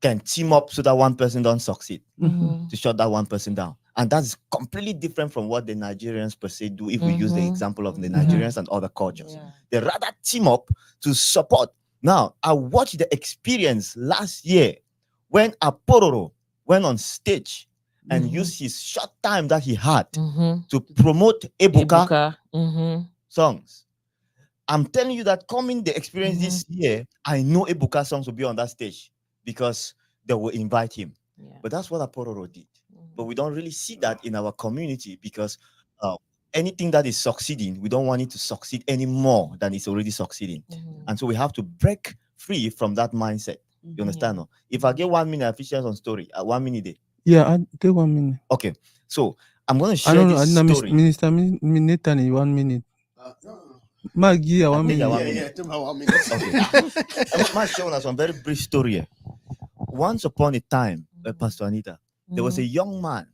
can team up so that one person don't succeed to shut that one person down. And that's completely different from what the Nigerians per se do if we use the example of the Nigerians and other cultures. They rather team up to support. Now, I watched the experience last year when Apororo went on stage and used his short time that he had to promote Ebuka songs. I'm telling you that coming the experience this year, I know Ebuka songs will be on that stage because they will invite him. But that's what Apororo did. But we don't really see that in our community because anything that is succeeding, we don't want it to succeed any more than it's already succeeding. And so we have to break free from that mindset. You understand? No? If I get 1 minute efficiency on story, 1 minute. Yeah, I take 1 minute. Okay, so I'm going to share this story. Minister Nathan in 1 minute. Maggie, 1 minute. Yeah, took my 1 minute. Okay. I'm showing us one very brief story here. Once upon a time, Pastor Anita, there was a young man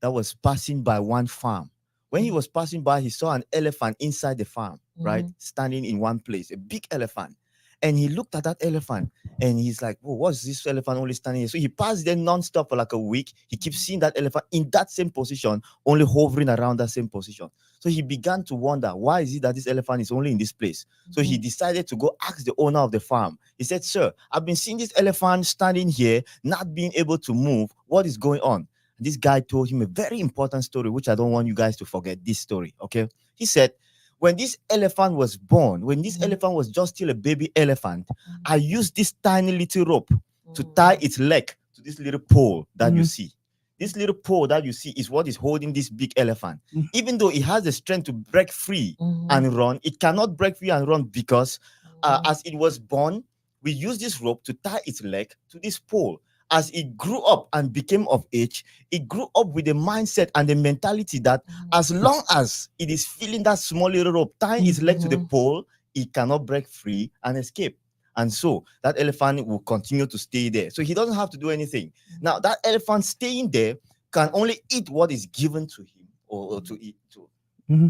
that was passing by one farm. When he was passing by, he saw an elephant inside the farm, right? Standing in one place, a big elephant. And he looked at that elephant and he's like, "Whoa, what's this elephant only standing here?" So he passed there non-stop for like a week. He keeps seeing that elephant in that same position, only hovering around that same position. So he began to wonder, why is it that this elephant is only in this place? So he decided to go ask the owner of the farm. He said, "Sir, I've been seeing this elephant standing here, not being able to move. What is going on?" And this guy told him a very important story, which I don't want you guys to forget this story. Okay. He said, when this elephant was born, when this elephant was just still a baby elephant, I used this tiny little rope to tie its leg to this little pole that you see. This little pole that you see is what is holding this big elephant. Even though it has the strength to break free and run, it cannot break free and run because as it was born, we used this rope to tie its leg to this pole. As it grew up and became of age, it grew up with the mindset and the mentality that as long as it is feeling that small little rope tying its leg to the pole, it cannot break free and escape. And so that elephant will continue to stay there. So he doesn't have to do anything. Now, that elephant staying there can only eat what is given to him or to eat to.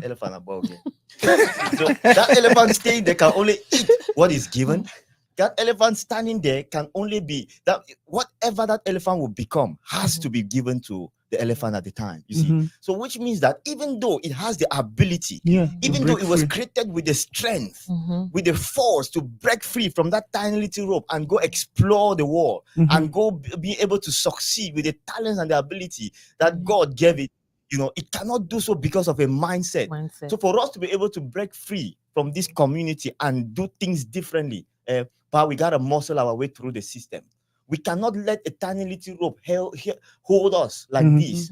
Elephant above here. So that elephant staying there can only eat what is given. That elephant standing there can only be that whatever that elephant will become has to be given to the elephant at the time. You see, so which means that even though it has the ability, even though it was created with the strength, with the force to break free from that tiny little rope and go explore the world and go be able to succeed with the talents and the ability that God gave it, it cannot do so because of a mindset. So for us to be able to break free from this community and do things differently, but we gotta muscle our way through the system. We cannot let a tiny little rope hold us like this.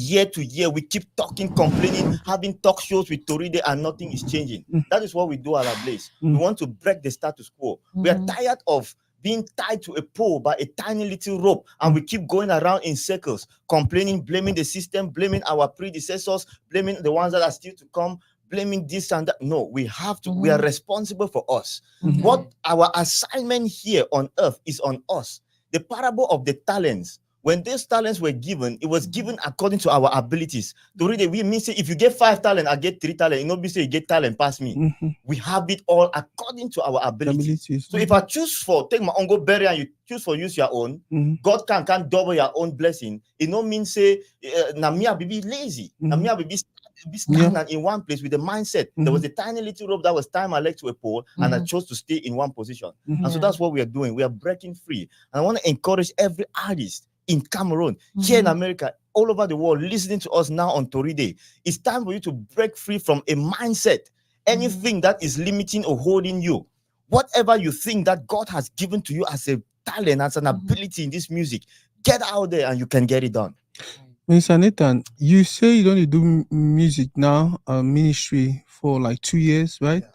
Year to year, we keep talking, complaining, having talk shows with Toride, and nothing is changing. That is what we do at our place. We want to break the status quo. We are tired of being tied to a pole by a tiny little rope, and we keep going around in circles, complaining, blaming the system, blaming our predecessors, blaming the ones that are still to come, blaming this and that. No, we have to, we are responsible for us. What our assignment here on earth is on us. The parable of the talents, when those talents were given, it was given according to our abilities. To read it, we mean say if you get 5 talents, I get 3 talents. You know, be say you get talent past me. We have it all according to our abilities. So if I choose for take my own go bury and you choose for use your own, God can't double your own blessing. It no mean say na me I be lazy. Na me I be stagnant in one place with the mindset. There was a tiny little rope that was tying my leg to a pole, and I chose to stay in one position. And so that's what we are doing. We are breaking free. And I want to encourage every artist in Cameroon, here in America, all over the world, listening to us now on Toride. It's time for you to break free from a mindset. Anything that is limiting or holding you, whatever you think that God has given to you as a talent, as an ability in this music, get out there and you can get it done. Mr. Nathan, you say you don't do music now, ministry for like 2 years, right? Yeah.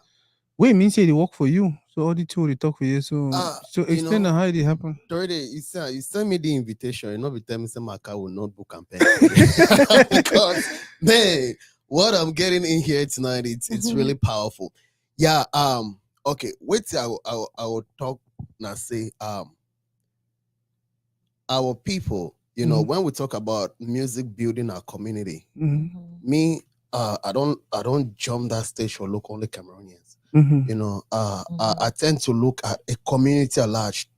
Wait, means say they work for you. So all the two they talk for you. So explain how it happened. Already, you send me the invitation. You know, be tell me some Maka will not book campaign. Because man, what I'm getting in here tonight, it's really powerful. Yeah. Okay. Wait till I will talk now. Say our people. You know, when we talk about music building our community, me, I don't jump that stage for look only Cameroonians. You know, I tend to look at a community at large,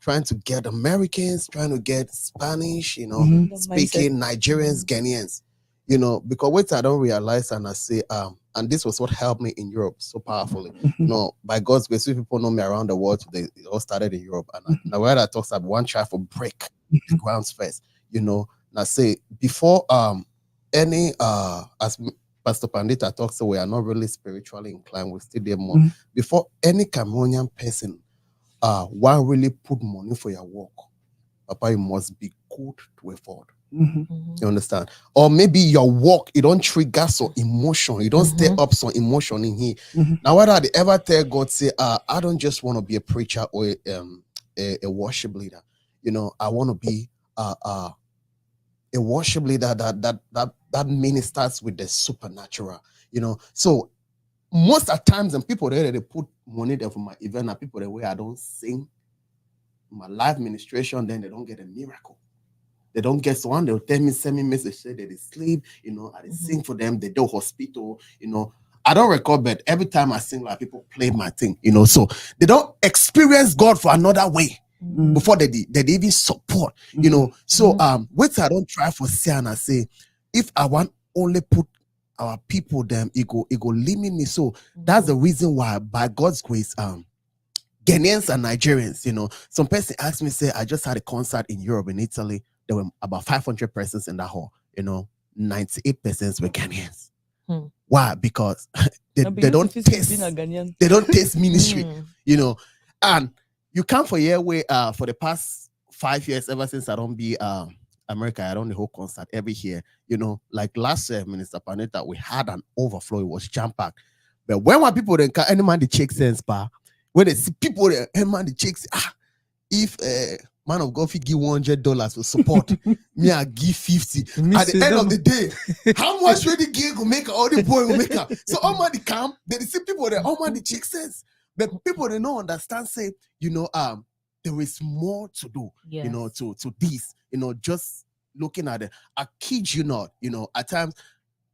trying to get Americans, trying to get Spanish, you know, speaking Nigerians, Ghanaians, you know, because what I don't realize, and I say, and this was what helped me in Europe so powerfully. You know, by God's grace, people know me around the world. It all started in Europe, and now where I talks about one try for break the grounds first. You know, and I say before any as Pastor Pandita talks, so we are not really spiritually inclined. We still there more. Before any Cameroonian person one really put money for your work, Papa, you must be good to afford. You understand? Or maybe your work, you don't trigger some emotion, you don't stir up some emotion in here. Now, whether they ever tell God, say, I don't just want to be a preacher or a worship leader. You know, I want to be a worship leader that ministers with the supernatural. You know, so most of the times, and people there they put money there for my event, and people the way I don't sing my live ministration, then they don't get a miracle. They don't get someone, they'll tell me, send me message, say that they sleep, you know, I sing for them, they do hospital, you know. I don't record, but every time I sing, like people play my thing, you know. So they don't experience God for another way before they even support, you know. So what I don't try for say and I say, if I want only put our people them, it go limit me. So that's the reason why, by God's grace, Ghanaians and Nigerians, you know, some person asked me, say, I just had a concert in Europe, in Italy. There were about 500 persons in that hall, you know, 98% were Ghanaians. Why? Because they don't taste ministry, you know. And you come for year way for the past 5 years, ever since I don't be America, I don't the whole concert every year, you know, like last year, Minister Panetta, we had an overflow, it was jam-packed. But when people then any man the check sense, when they see people there, any man the checks, if man of God, if he give $100 for support, me I give 50. At the end of the day, how much will the gear go make all the boy will make up? So all man the camp, they see people there, all man the check sense. But people they don't understand, say, you know, there is more to do, you know, to this, you know, just looking at it. I kid you not, you know, at times,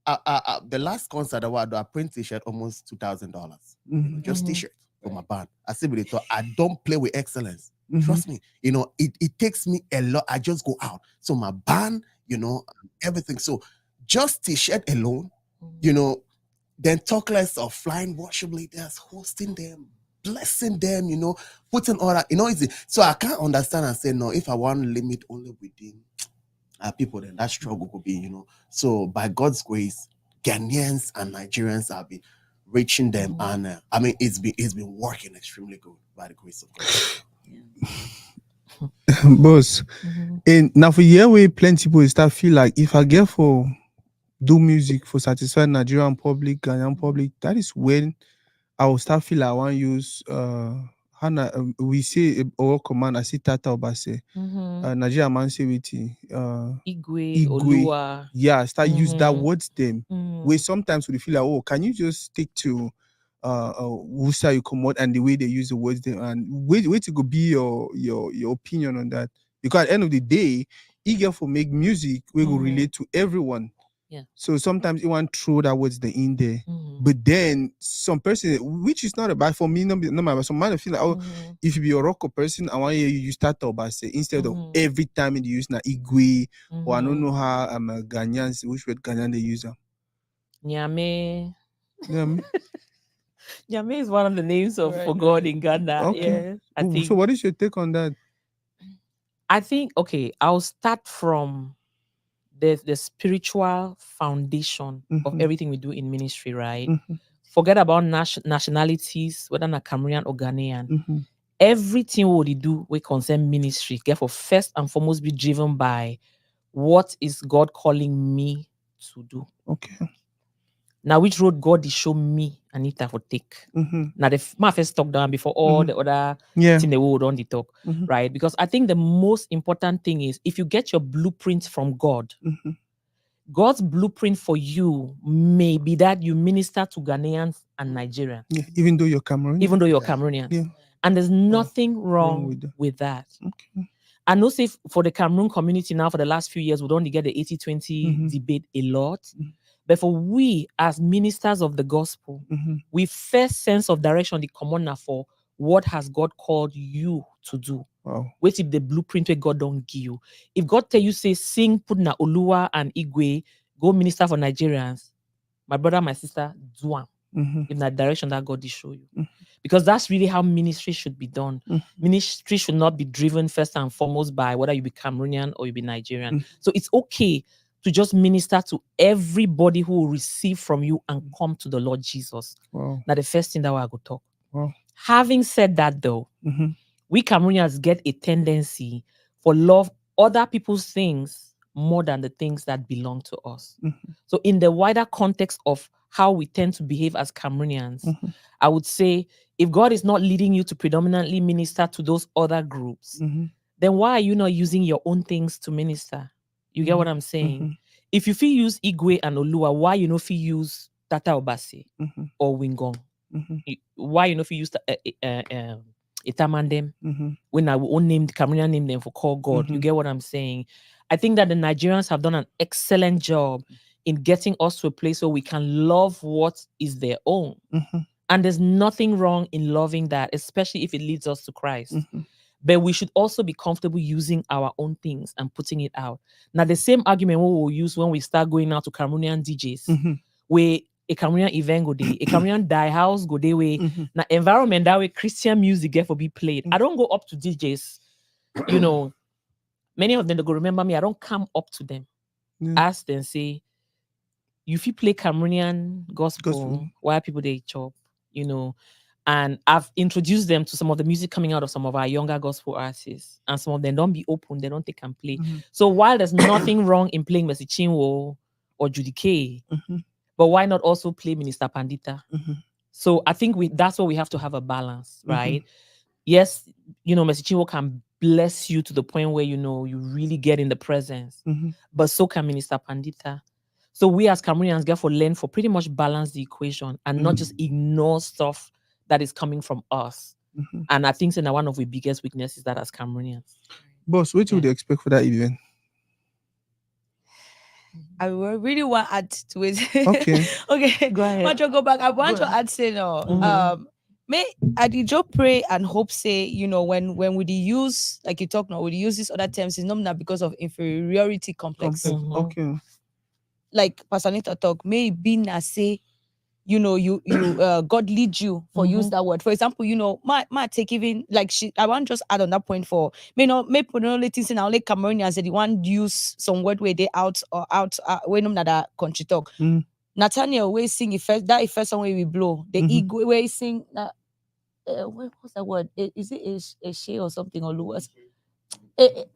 the last concert I print t-shirt almost $2,000, just t-shirt for my band. I say, really thought I don't play with excellence. Trust me, you know, it takes me a lot. I just go out. So my band, you know, everything. So just t-shirt alone, you know, then talk less of flying worship leaders, hosting them, blessing them, you know, putting all that, you know, easy. So I can't understand and say, no, if I want to limit only within people, then that struggle could be, you know. So by God's grace, Ghanaians and Nigerians have been reaching them, and I mean, it's been working extremely good by the grace of God. Boss, and now for year way, plenty people start feel like if I get for do music for satisfy Nigerian public, Ghanaian public, that is when I will start feel like I want to use we say or command I see Tata Obase, Nigeria man say with Igwe, Olua. Yeah, start use that words them. Where sometimes we feel like, oh, can you just stick to Wusa you come out and the way they use the words them, and wait to go be your opinion on that, because at the end of the day, eager for make music we will relate to everyone. So sometimes you want to throw that words the in there, but then some person, which is not a bad for me, no matter. Some man feel like, oh, if you be a rocker person, I want you use that Obase instead of every time you use na Igwe, or I don't know how I'm a Ghanaian, which word Ghanaian they use them. Nyame. Nyame is one of the names for God in Ghana. Okay. I think. So what is your take on that? I think, okay, I'll start from the spiritual foundation of everything we do in ministry, right? Forget about nationalities, whether not Cameroonian or Ghanaian. Everything we do we concern ministry, therefore first and foremost be driven by what is God calling me to do. Okay. Now, which road God is show me Anita for take. Now, my first talk down before all the other thing the world on the talk, right? Because I think the most important thing is if you get your blueprint from God, God's blueprint for you may be that you minister to Ghanaians and Nigerians. Yeah, even though you're Cameroonian. Yeah. And there's nothing wrong with that. Okay. I know say for the Cameroon community now for the last few years, we don't get the 80-20 debate a lot. But for we as ministers of the gospel, we first sense of direction the commoner for what has God called you to do. Wow. Wait if the blueprint where God don't give you. If God tell you say sing, put na Olua and Igwe, go minister for Nigerians, my brother, my sister, do in that direction that God is show you. Because that's really how ministry should be done. Ministry should not be driven first and foremost by whether you be Cameroonian or you be Nigerian. So it's okay to just minister to everybody who will receive from you and come to the Lord Jesus. Wow. Now the first thing that I go talk. Wow. Having said that though, we Cameroonians get a tendency for love other people's things more than the things that belong to us. So in the wider context of how we tend to behave as Cameroonians, I would say if God is not leading you to predominantly minister to those other groups, then why are you not using your own things to minister? You get what I'm saying? If you feel use Igwe and Olua, why you know if you use Tata Obase or Wingong? Why you know if you use Itamandem when I will name the Cameroonian name them for call God? You get what I'm saying? I think that the Nigerians have done an excellent job in getting us to a place where we can love what is their own. Mhm. And there's nothing wrong in loving that, especially if it leads us to Christ. Mhm. But we should also be comfortable using our own things and putting it out. Now, the same argument we will use when we start going out to Cameroonian DJs, Mhm. where a Cameroonian event go day, a Cameroonian die house go day way. Mhm. Now, environment that way Christian music get for be played. I don't go up to DJs, you know. Many of them they go remember me. I don't come up to them, Yeah. ask them, say, you feel play Cameroonian gospel, Gospel. why people they chop, you know. And I've introduced them to some of the music coming out of some of our younger gospel artists. And some of them don't be open, they don't take and play. Mhm. So while there's nothing wrong in playing Mercy Chinwo or Judy K, Mhm. but why not also play Minister Pandita? Mhm. So I think that's what we have to have a balance, Mhm. right? Yes, you know, Mercy Chinwo can bless you to the point where, you know, you really get in the presence. Mhm. But so can Minister Pandita. So we as Cameroonians therefore learn for pretty much balance the equation and not just ignore stuff that is coming from us. Mhm. And I think that one of the biggest weaknesses that as Cameroonians. Boss, what would Yeah. you expect for that event? I really want to add to it. Okay. Okay. Go ahead. I want to go back. I want Go to add say no. Mhm. May I did just pray and hope say, you know, when we use, like you talk now, we use these other terms, it's not because of inferiority complex. Complex. Mhm. Okay. Like Pastor Anita talk, may it be na say, you know, you God lead you for use Mhm. that word. For example, you know, my take even like I want just add on that point for may put no things in our like Cameroonians that they want use some word where they out when another country talk. Mm. Nathaniel we sing if first song where we blow the Mhm. ego where he sing what's that word? Is it a she or something or Lewis?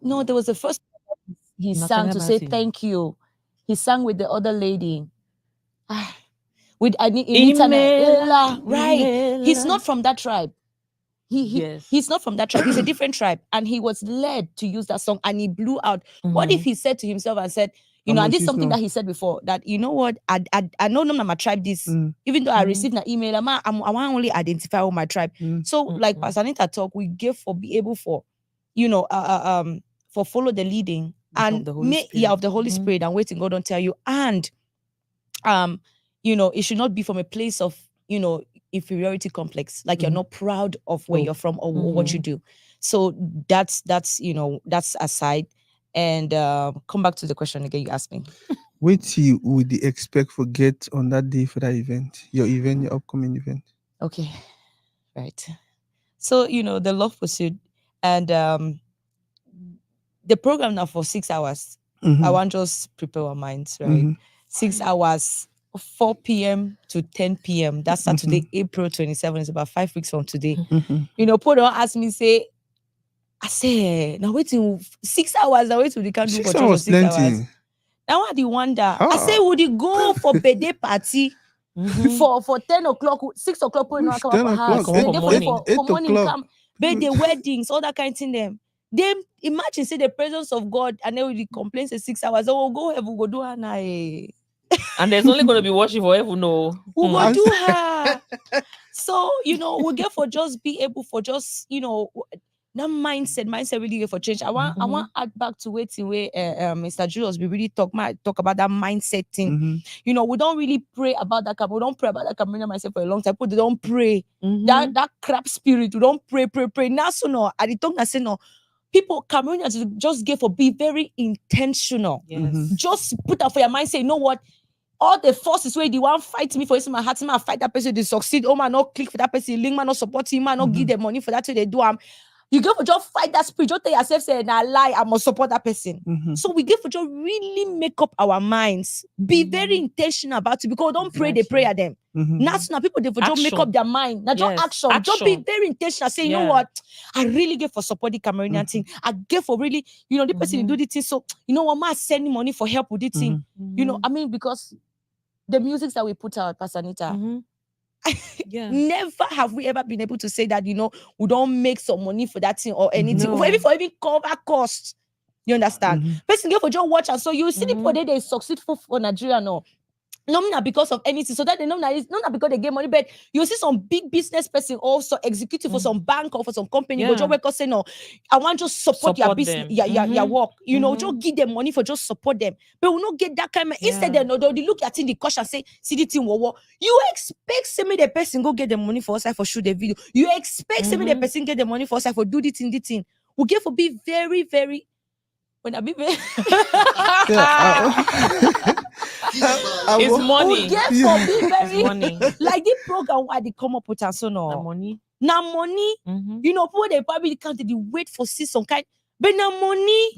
No, there was the first he sang Nathaniel to say Bassey. thank you. He sang with the other lady. With Imela, right. He's Imela. not from that tribe. Yes. He's not from that tribe. He's a different tribe. And he was led to use that song and he blew out. What if he said to himself and said, you know, and this is something that he said before, that you know what, I know none of my tribe this, even though I received an email, I want only identify with my tribe. So like Pastor Anita talk, we give for be able for, you know, for follow the leading and the Holy Spirit. of the Holy Spirit and waiting God don't tell you. And you know, it should not be from a place of, you know, inferiority complex, like you're not proud of where you're from or what you do. So that's you know, that's aside. And come back to the question again you asked me. What you would you expect for get on that day for that event? Your upcoming event. Okay. Right. So, you know, the Love Pursuit and the program now for 6 hours. I want just prepare our minds, right? 6 hours, 4 p.m. to 10 p.m. That's Saturday, April 27th. It's about 5 weeks from today. You know, Paul don't ask me, say, I say, now wait till 6 hours, now wait till they can't do for 6 hours 6 hours. plenty. Now I do wonder. I say, would you go for birthday party for 10 o'clock, 6 o'clock, put come 10 for o'clock, house. eight- Then they eight- for 8 morning o'clock. come, birthday weddings, all that kind of thing them. Then imagine say the presence of God and then we complain say 6 hours. Oh, we'll go have we go do her now. And there's only going to be worship for heaven, no. We'll go do her. So, you know, we get for just be able for just, you know, that mindset really get for change. I want add back to waiting where Mr. Julius we really talk about that mindset thing. You know, we don't really pray about that. We don't pray about that Cameroonian myself for a long time. People they don't pray. That crap spirit. We don't pray. Now so no, I the tongue I say no. People Cameroonians just get for be very intentional. Yes. Just put that for your mind. Say, you know what? All the forces where they want fight me for this, my heart, man, fight that person, they succeed. Oh man, not click for that person, link man, not support him, man, not give them money for that. So they do. You go for just fight that spirit. Just tell yourself, say, nah, lie, I must support that person. So we give for just really make up our minds, be very intentional about it because don't pray, they pray at them. That's now people they for just make up their mind. Now just action. Just be very intentional. Say, you know what? I really give for support the Cameroonian thing. I give for really, you know, the person do the thing. So you know what, man, sending money for help with this thing. You know, I mean, because the music that we put out, Pastor Anita, never have we ever been able to say that, you know, we don't make some money for that thing or anything. No. For even cover costs. You understand? Person go for just watch and so you see the people they successful for Nigeria no. Not because of anything. So that they know that it's not because they get money, but you see some big business person also executive for some bank or for some company. But just work say no, I want to support your business, your work. You know, just give them money for just support them. But we not get that kind of instead they look at in the cost and say, see the thing you expect some of the person go get the money for us for shoot the video. You expect some of the person get the money for us for do the thing. We get for be very, very when I be very it's money. we get for be very money. like the program why they come up with and so no money. Now money, you know, people they probably can't they wait for see some kind, but now money,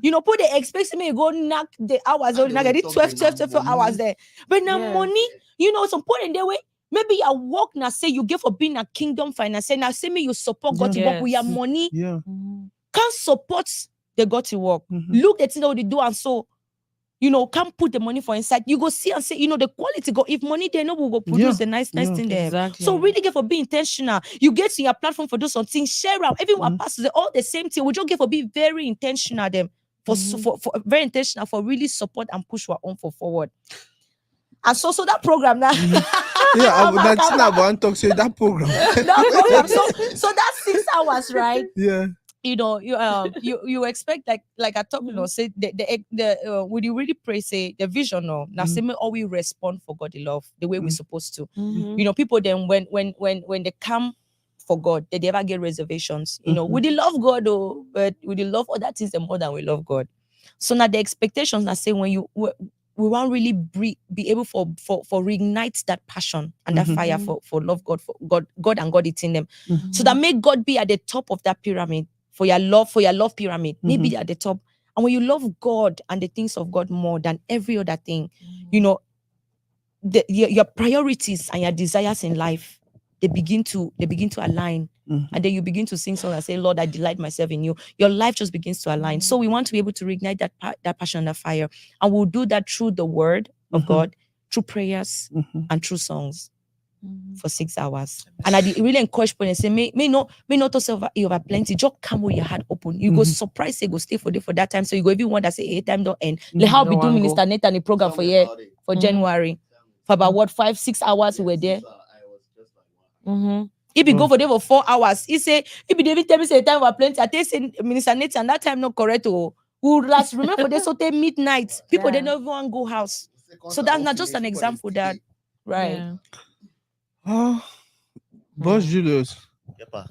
you know, people they expect me go knock the hours or knock it 12 hours there, but now money, you know, some point in their way. Maybe your work now say you give for being a kingdom finance, and now say me you support God to work with your money, can't support the God to work. Look at what they do and so. You know, can't put the money for inside. You go see and say, you know, the quality go. If money there, no, we go produce the nice thing there. Exactly. So really get for being intentional. You get to your platform for do something, share out. Everyone passes all the same thing. We just get for be very intentional them for very intentional for really support and push our own for forward. And so that program now. That's not one talk. Say that program. That program. So that's 6 hours, right? Yeah. You know, you expect like I talk, you know, say the would you really pray say the vision or now say me always respond for God the love the way we're supposed to. You know, people then when they come for God, they never get reservations. You know, we love God though, but we love other things more than we love God. So now the expectations I say when we want really be able for reignite that passion and that fire for love God for God and God it's in them. So that make God be at the top of that pyramid. For your love pyramid, maybe at the top. And when you love God and the things of God more than every other thing, you know, your priorities and your desires in life, they begin to align. And then you begin to sing songs and say, Lord, I delight myself in you. Your life just begins to align. So we want to be able to reignite that passion and that fire. And we'll do that through the word of God, through prayers and through songs. For 6 hours. And I really encourage people and say, may not you have plenty, just come with your heart open. You go surprise, you go stay for that time. So you go everyone that say, hey, time don't end. Like how we do Minister Nathan the program for January. For about 5-6 hours we were there. If you go for there for 4 hours, he say, if you David tell me say time we plenty, I tell say Minister Nathan that time not correct. We'll last remember this so midnight. People they never want to go house. So that's not just an example that right. Boss Julius. Yep.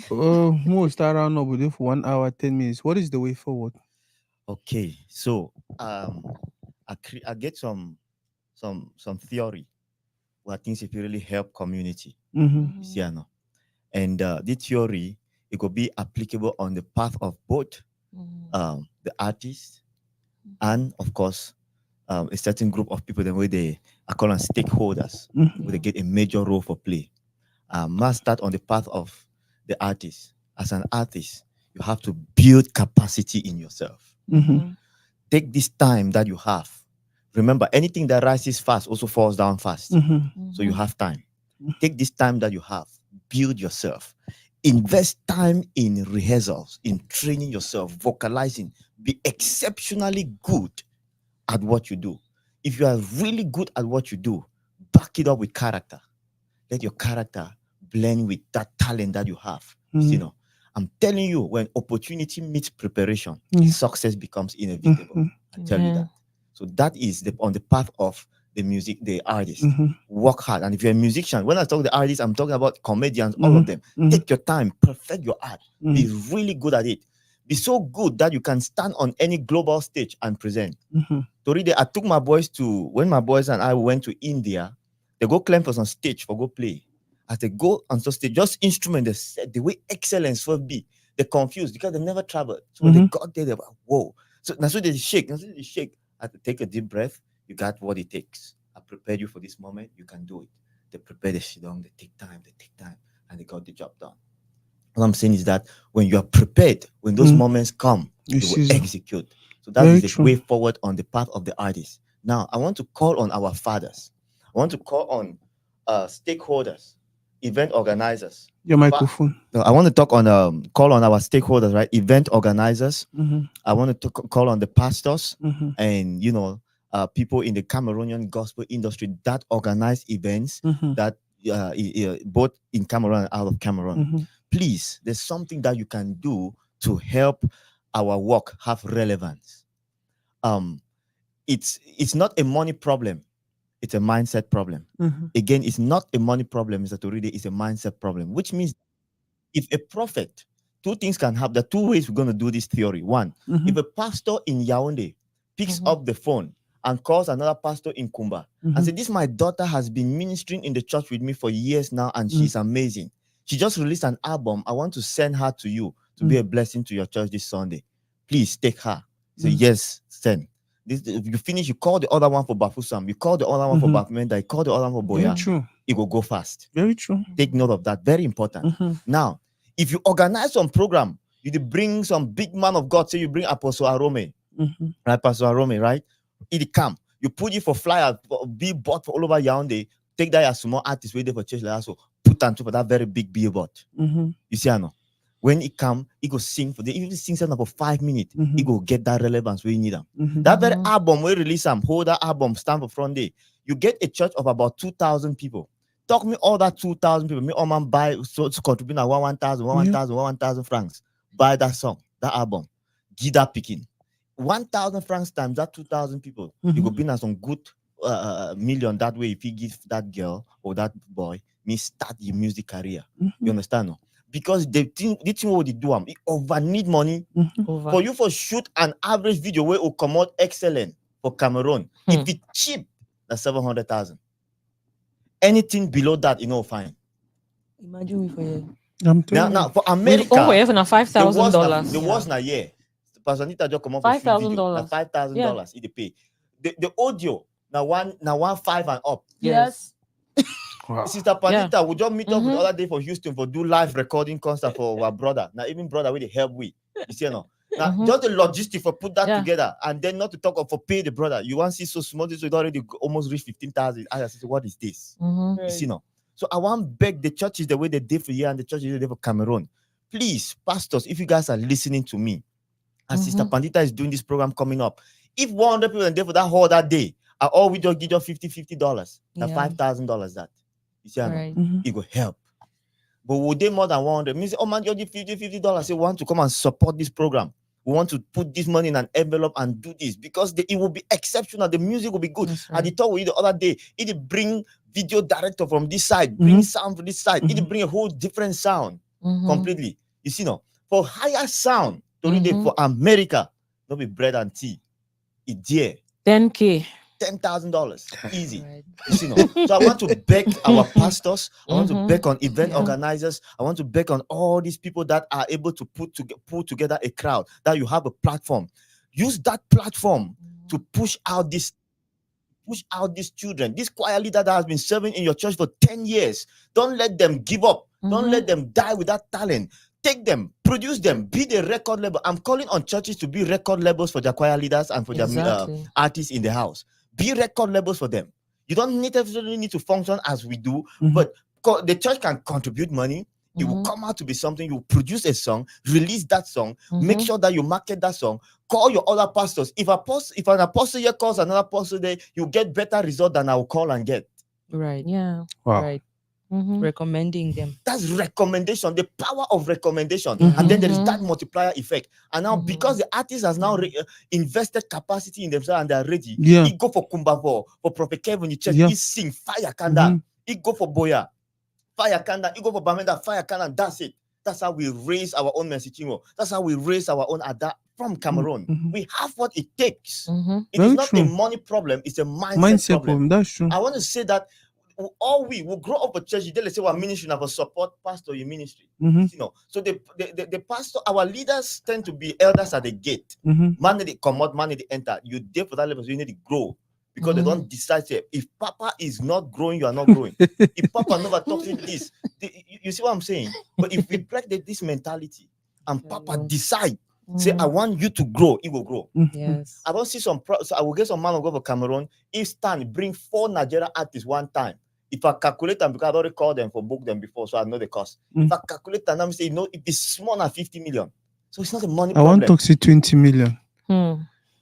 We'll start around up with you for 1 hour, 10 minutes. What is the way forward? Okay, so I get some theory where things if you really help community, and the theory it could be applicable on the path of both the artist and of course a certain group of people the way they are called stakeholders, where they get a major role for play. Must start on the path of the artist. As an artist, you have to build capacity in yourself. Take this time that you have. Remember, anything that rises fast also falls down fast. So you have time. Take this time that you have. Build yourself. Invest time in rehearsals, in training yourself, vocalizing. Be exceptionally good at what you do. If you are really good at what you do, back it up with character. Let your character blend with that talent that you have. You know, I'm telling you, when opportunity meets preparation, success becomes inevitable. I tell you that. So that is on the path of the music, the artist. Work hard. And if you're a musician, when I talk the artists, I'm talking about comedians, all of them. Take your time, perfect your art. Be really good at it. Be so good that you can stand on any global stage and present. Toride, I took my boys when my boys and I went to India, they go climb for some stage for go play. As they go on some stage, just instrument, they said the way excellence will be. They're confused because they never traveled. So when they got there, they're like, whoa. So now they shake. I have to take a deep breath. You got what it takes. I prepared you for this moment. You can do it. They prepare, they sit down, they take time, and they got the job done. What I'm saying is that when you are prepared, when those moments come, you will execute. So that is the way forward on the path of the artist. Now, I want to call on our fathers. I want to call on stakeholders, event organizers. Your microphone. I want to talk on call on our stakeholders, right? Event organizers. I want to call on the pastors and people in the Cameroonian gospel industry that organize events Mhm. that both in Cameroon and out of Cameroon. Mhm. Please, there's something that you can do to help our work have relevance. It's not a money problem, it's a mindset problem. Mhm. Again, it's not a money problem, Mr. Toride, it's a mindset problem, which means if a prophet, two things can happen. There are two ways we're going to do this theory. One, Mhm. if a pastor in Yaoundé picks up the phone and calls another pastor in Kumba and Mhm. says, this my daughter has been ministering in the church with me for years now and she's amazing. She just released an album. I want to send her to you to be a blessing to your church this Sunday. Please take her. So yes, send. If you finish, you call the other one for Bafusam, you call the other one for Bafumenda, you call the other one for Very Boya. true. It will go fast. Very true. Take note of that. Very important. Now, if you organize some program, you bring some big man of God, say you bring Apostle Arome, right? Pastor Arome, right? It come. You put it for flyer, billboard for all over Yaoundé. Take that as small artist waiting for church, like also put on top of that very big billboard. You see, I know. When it come, it go sing for the even sing something for 5 minutes. It go get that relevance where you need them. That very album we release them, hold that album, stand for front day. You get a church of about 2,000 people. Talk me all that 2,000 people. Me all man buy so to contribute at 1,000 francs. Buy that song, that album. Give that picking. 1,000 francs times that 2,000 people. You go be in some good million that way. If you give that girl or that boy, me start your music career. You understand? No? Because the thing what they do, it over need money for you for shoot an average video where will come out excellent for Cameroon. If it's cheap, that's 700,000. Anything below that, you know, fine. Imagine we for you. Now for America, $5,000. The was na yeah. Pastor Anita just come up for $5,000. $5,000 it pay. The audio now one 5 and up. Yes. Wow. Sister Panita, we just meet up the other day for Houston for do live recording concert for our brother. Now even brother with the help we, you see no. Now just the logistic for put that together and then not to talk of for pay the brother. You want to see so small this would already almost reach 15,000. I said, what is this? You see no. So I want to beg the churches the way they did for here and the churches they did for Cameroon. Please, pastors, if you guys are listening to me, and Sister Pandita is doing this program coming up, if 100 people are there for that whole that day, are all we just give you $50, Yeah. $5,000 that. You see, Right. it will help. But would they more than 100? Means, oh man, you give $50. They want to come and support this program. We want to put this money in an envelope and do this because it will be exceptional. The music will be good. That's I right. did talk with you the other day. It bring video director from this side, bring sound from this side. It bring a whole different sound completely. You see, no, for higher sound, for America, not be bread and tea. It's there. $10K. $10,000 easy. Right. You see, no? So I want to beg our pastors. I want to beg on event Yeah. organizers. I want to beg on all these people that are able to pull together a crowd. That you have a platform. Use that platform to push out these children. This choir leader that has been serving in your church for 10 years. Don't let them give up. Don't let them die with that talent. Take them, produce them, be the record label. I'm calling on churches to be record labels for their choir leaders and for their artists in the house. Be record labels for them. You don't necessarily need to function as we do, but the church can contribute money. It will come out to be something. You produce a song, release that song, make sure that you market that song. Call your other pastors. If an apostle here calls another apostle there, you get better result than I will call and get. Right. Yeah. Wow. Right. Recommending them. That's recommendation, the power of recommendation. And then there is that multiplier effect. And now because the artist has now invested capacity in themselves and they are ready, it go for Kumbavo, for Prophet Kevin, you check, he sing Fire Kanda, it go for Boya, Fire Kanda, it go for Bamenda, Fire Kanda, that's it. That's how we raise our own messaging. That's how we raise our own Ada from Cameroon. We have what it takes. It is not a money problem, it's a mindset problem. That's true. I want to say that all we will grow up a church. They say we're ministry now for support pastor your ministry. You know, so the pastor, our leaders tend to be elders at the gate. Man they come out, man they enter. You there for that level, so you need to grow because they don't decide. If Papa is not growing, you are not growing. If Papa never talking this, you see what I'm saying? But if we break this mentality and Papa decide, say I want you to grow, it will grow. Yes. I don't see so I will get some man of God for Cameroon. If Stan bring 4 Nigerian artists one time. If I calculate them, because I already called them for book them before, so I know the cost. If I calculate them, I'm saying, no, if it's small than 50 million. So it's not a money problem. I want to see 20 million.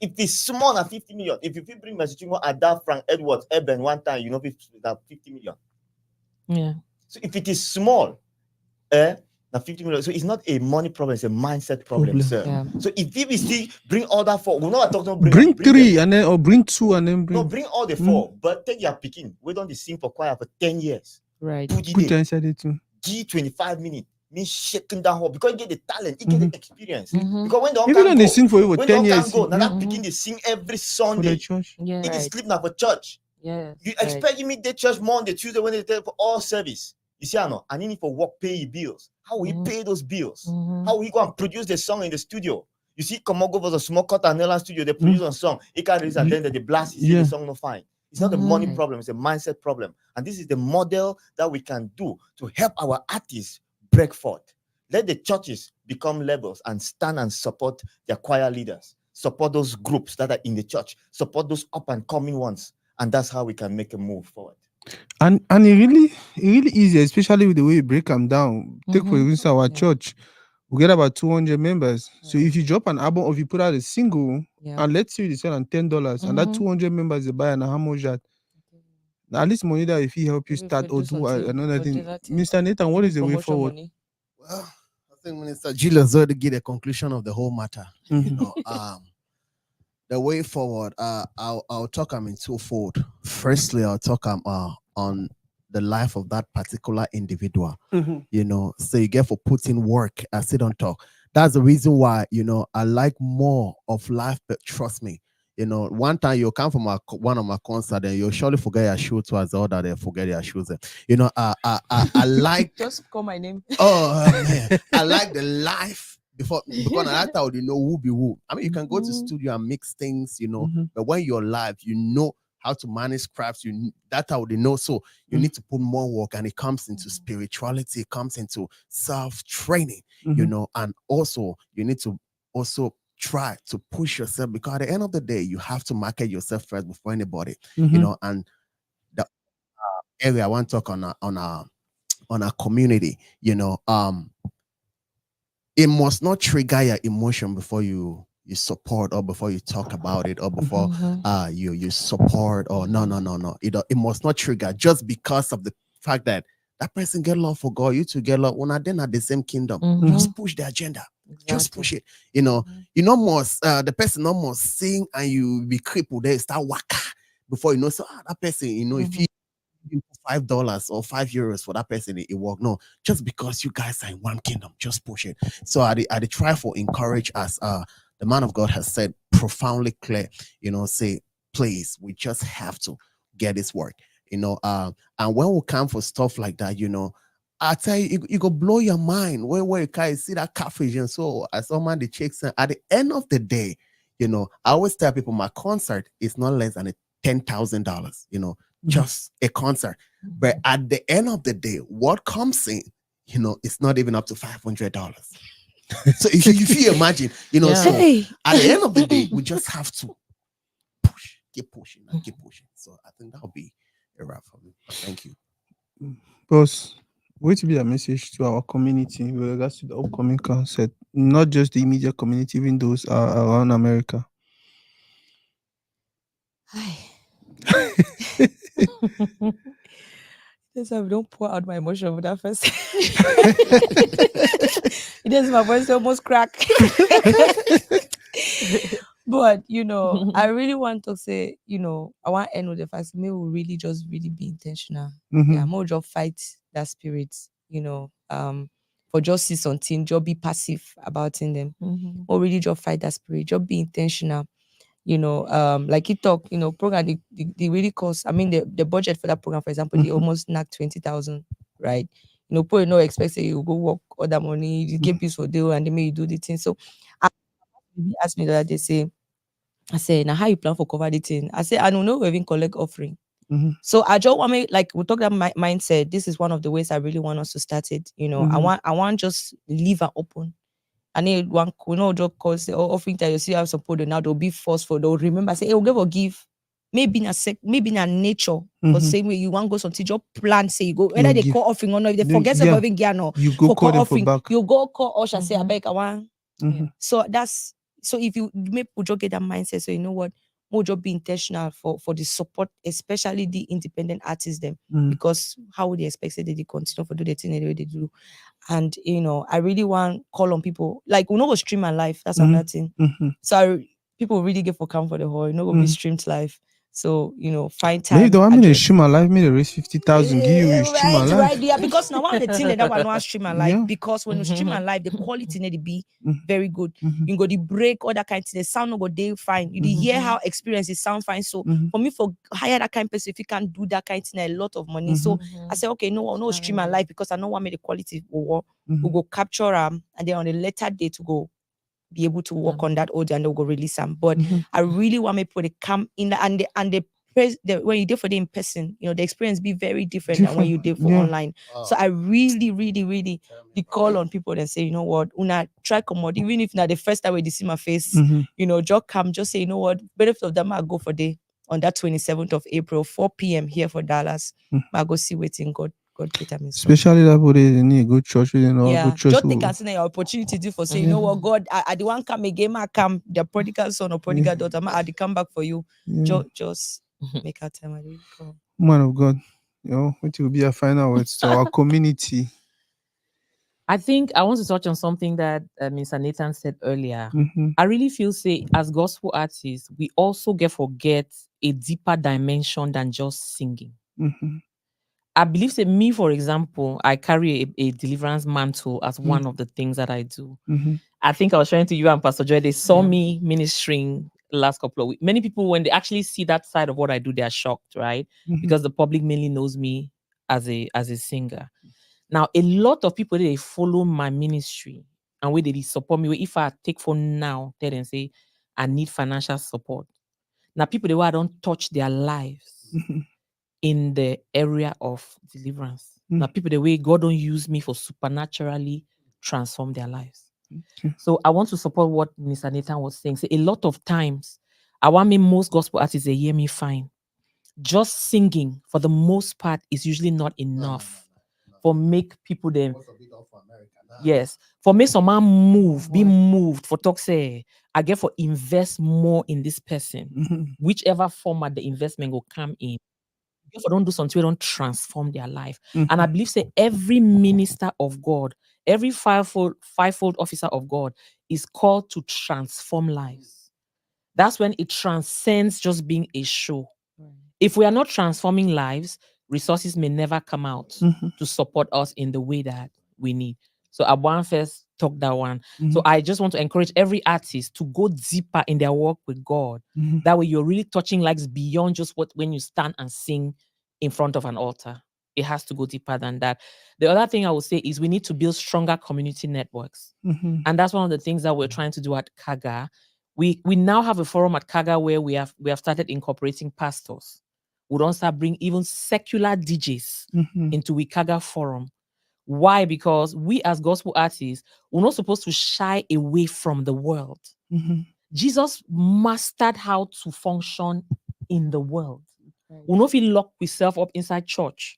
If it's small at 50 million, if you bring Mercy Chinwo at that Frank Edwards Eben one time, you know, that 50 million. Yeah. So if it is small, now 50 million. So it's not a money problem, it's a mindset problem, sir. Yeah. So if we still bring all that four, we're not talking about Bring them. 3 and then or bring 2 and then No, bring bring all the 4, but take your picking. We don't sing for choir for 10 years. Right. put them inside it too. G 25 minutes. Me shaking that hole because you get the talent, you get the experience. Mhm. Because when the If you don't they sing for you for when 10 the years go, now that Mhm. picking they sing every for the Sunday. church. Yeah. It is Right. sleep now for church. Yes. You expect me to church Monday, Tuesday, Wednesday for all service. You see, I know I need for work, pay your bills. How will Mhm. he pay those bills? Mhm. How will he go and produce the song in the studio? You see, Komogo was a small cut and Nella studio, they produce a song. He can't release and then they blast, you see Yeah. the song no fine. It's not a money Mhm. problem, it's a mindset problem. And this is the model that we can do to help our artists break forth. Let the churches become labels and stand and support their choir leaders, support those groups that are in the church, support those up and coming ones. And that's how we can make a move forward. And it really easy, especially with the way you break them down. Take for Mhm. instance our Yeah. church, we get about 200 members. So Right. if you drop an album or if you put out a single, Yeah. and let's say you sell on $10, and that Mhm. 200 members they buy, and how much that? At least money that if he help you Maybe start for or do do something, another for thing. do that thing. Mr. Nathan, what is the way Promotion forward? money. Well, I think Minister Julius already give a conclusion of the whole matter. You Mhm. know, the way forward, I'll talk in twofold. Firstly, I'll talk on the life of that particular individual. You know, so you get for putting work. I still don't talk. That's the reason why, you know, I like more of life, but trust me, you know, one time you'll come from one of my concerts and you'll surely forget your shoes towards the other, they forget your shoes. You know, I like Just call my name. man, I like the life before because at that time you know who be who. I mean, you can go to Mhm. studio and mix things, you know, Mhm. but when you're live, you know how to manage crafts. That's how they know. So you need to put more work, and it comes into spirituality, it comes into self-training, you Mhm. know, and also you need to also try to push yourself because at the end of the day, you have to market yourself first before anybody, you Mhm. know, and the area I want to talk on our community, you know, it must not trigger your emotion before you support or before you talk about it or before Mhm. you support or no. It must not trigger just because of the fact that that person get love for God, you two get love. When then at the same kingdom, Mhm. just push the agenda. Just Exactly. push it. You know, you know must the person almost sing and you be crippled there, start waka before you know. So that person, you know, if you $5 or €5 for that person, it work. No, just because you guys are in one kingdom, just push it. So I try for encourage us. The man of God has said profoundly clear, you know, say, please, we just have to get this work, you know. And when we come for stuff like that, you know, I tell you, it go blow your mind when you can see that catfish and so as someone the chicks at the end of the day, you know, I always tell people my concert is not less than $10,000, you know, just a concert. But at the end of the day, what comes in, you know, it's not even up to $500. So if you imagine, you know, Yeah. so Hey. at the end of the day, we just have to push, keep pushing and keep pushing. So I think that'll be a wrap for me. Thank you. Boss, what to be a message to our community with regards to the upcoming concert, not just the immediate community, even those around America. Yes, I don't pour out my emotion over that first. It is my voice almost crack. But you know, I really want to say, you know, I want to end with the fact that we will really just really be intentional. Mhm. Yeah, more just fight that spirit, you know, for just see something, just be passive about in them. Mhm. Or really just fight that spirit, just be intentional. You know, like you talk, you know, program they really cost. I mean, the budget for that program, for example, they almost knock 20,000, right? You know, people no expect say you go work all that money, you get bills for deal, and they may you do the thing. So, he asked me the other day, I say, now how you plan for cover the thing? I say, I don't know, we even collect offering. Mhm. So I just want me like we talk about mindset. This is one of the ways I really want us to start it. You know, I want just leave it open. I need one, you know, job calls the offering that you see how support now they'll be forceful. They'll remember, say, hey, we'll give or give. Maybe in nature, for same way you want to go something, just plan, say you go, whether You they give. call offering or not, if they No, forget yeah. something, no, You go for call them for offering, back. you go call Usher, say, I beg, I want. Mhm. So that's So if you make people get that mindset, so you know what, more just be intentional for the support, especially the independent artists them, because how would they expect that they continue for do the thing the way they do? And I really want call on people like we know go stream and live. That's another thing. So people really get for come for the whole, go be streamed live. So find time. Maybe the one address- stream alive, me the raise 50,000. Give you stream alive. Right, yeah. Because now one of the thing that one want stream and live, Yeah. because when you stream and live, the quality need to be very good. Mhm. You go the break, all that kind of thing. The sound no go day fine. You hear how experiences sound fine. So for me, for hire that kind of person, if you can do that kind of thing, a lot of money. So I say, okay, no stream and live because I know what made the quality will go capture and then on a later date to go be able to work on that audio and they'll go release them. But I really want me to come in and the when you do for them in person, the experience be very different than when you do for online. So I really, really, really call on people and say, you know what, una try come out, even if not the first time when they see my face, just come, just say, you know what, benefit of them, I'll go for day on that 27th of April, 4 p.m. here for Dallas. I'll go see waiting God get me. Especially that people they need a good church, good church. Just take as an opportunity to for say, you know what, God, I the one come again, I come, the prodigal son or prodigal daughter, I come back for you. Just make our time. I really come. Man of God, what will be a final words to our community? I think I want to touch on something that Mr. Nathan said earlier. I really feel, say, as gospel artists, we also forget a deeper dimension than just singing. I believe, say, me, for example, I carry a deliverance mantle as one of the things that I do. I think I was sharing to you and Pastor Joy, they saw me ministering last couple of weeks. Many people, when they actually see that side of what I do, they are shocked, right? Because the public mainly knows me as a singer. Now, a lot of people, they follow my ministry and where they support me. If I take phone now, they then say, I need financial support. Now, people, they I don't touch their lives in the area of deliverance. Now, people, the way God don't use me for supernaturally transform their lives. So I want to support what Mr. Nathan was saying. So a lot of times, I want me most gospel artists, they hear me fine. Just singing, for the most part, is usually not enough for make people them. Yes, for me, some man be moved for talk say, I get for invest more in this person, whichever format the investment will come in. If I don't do something, we don't transform their life. And I believe, say, every minister of God, every fivefold officer of God is called to transform lives. That's when it transcends just being a show. If we are not transforming lives, resources may never come out to support us in the way that we need. So I want first talk that one. So I just want to encourage every artist to go deeper in their work with God. That way you're really touching lives beyond just when you stand and sing in front of an altar. It has to go deeper than that. The other thing I would say is we need to build stronger community networks. And that's one of the things that we're trying to do at Kaga. We now have a forum at Kaga where we have started incorporating pastors. We don't start bring even secular DJs into we Kaga forum. Why? Because we as gospel artists, we're not supposed to shy away from the world. Jesus mastered how to function in the world. We not feel lock yourself up inside church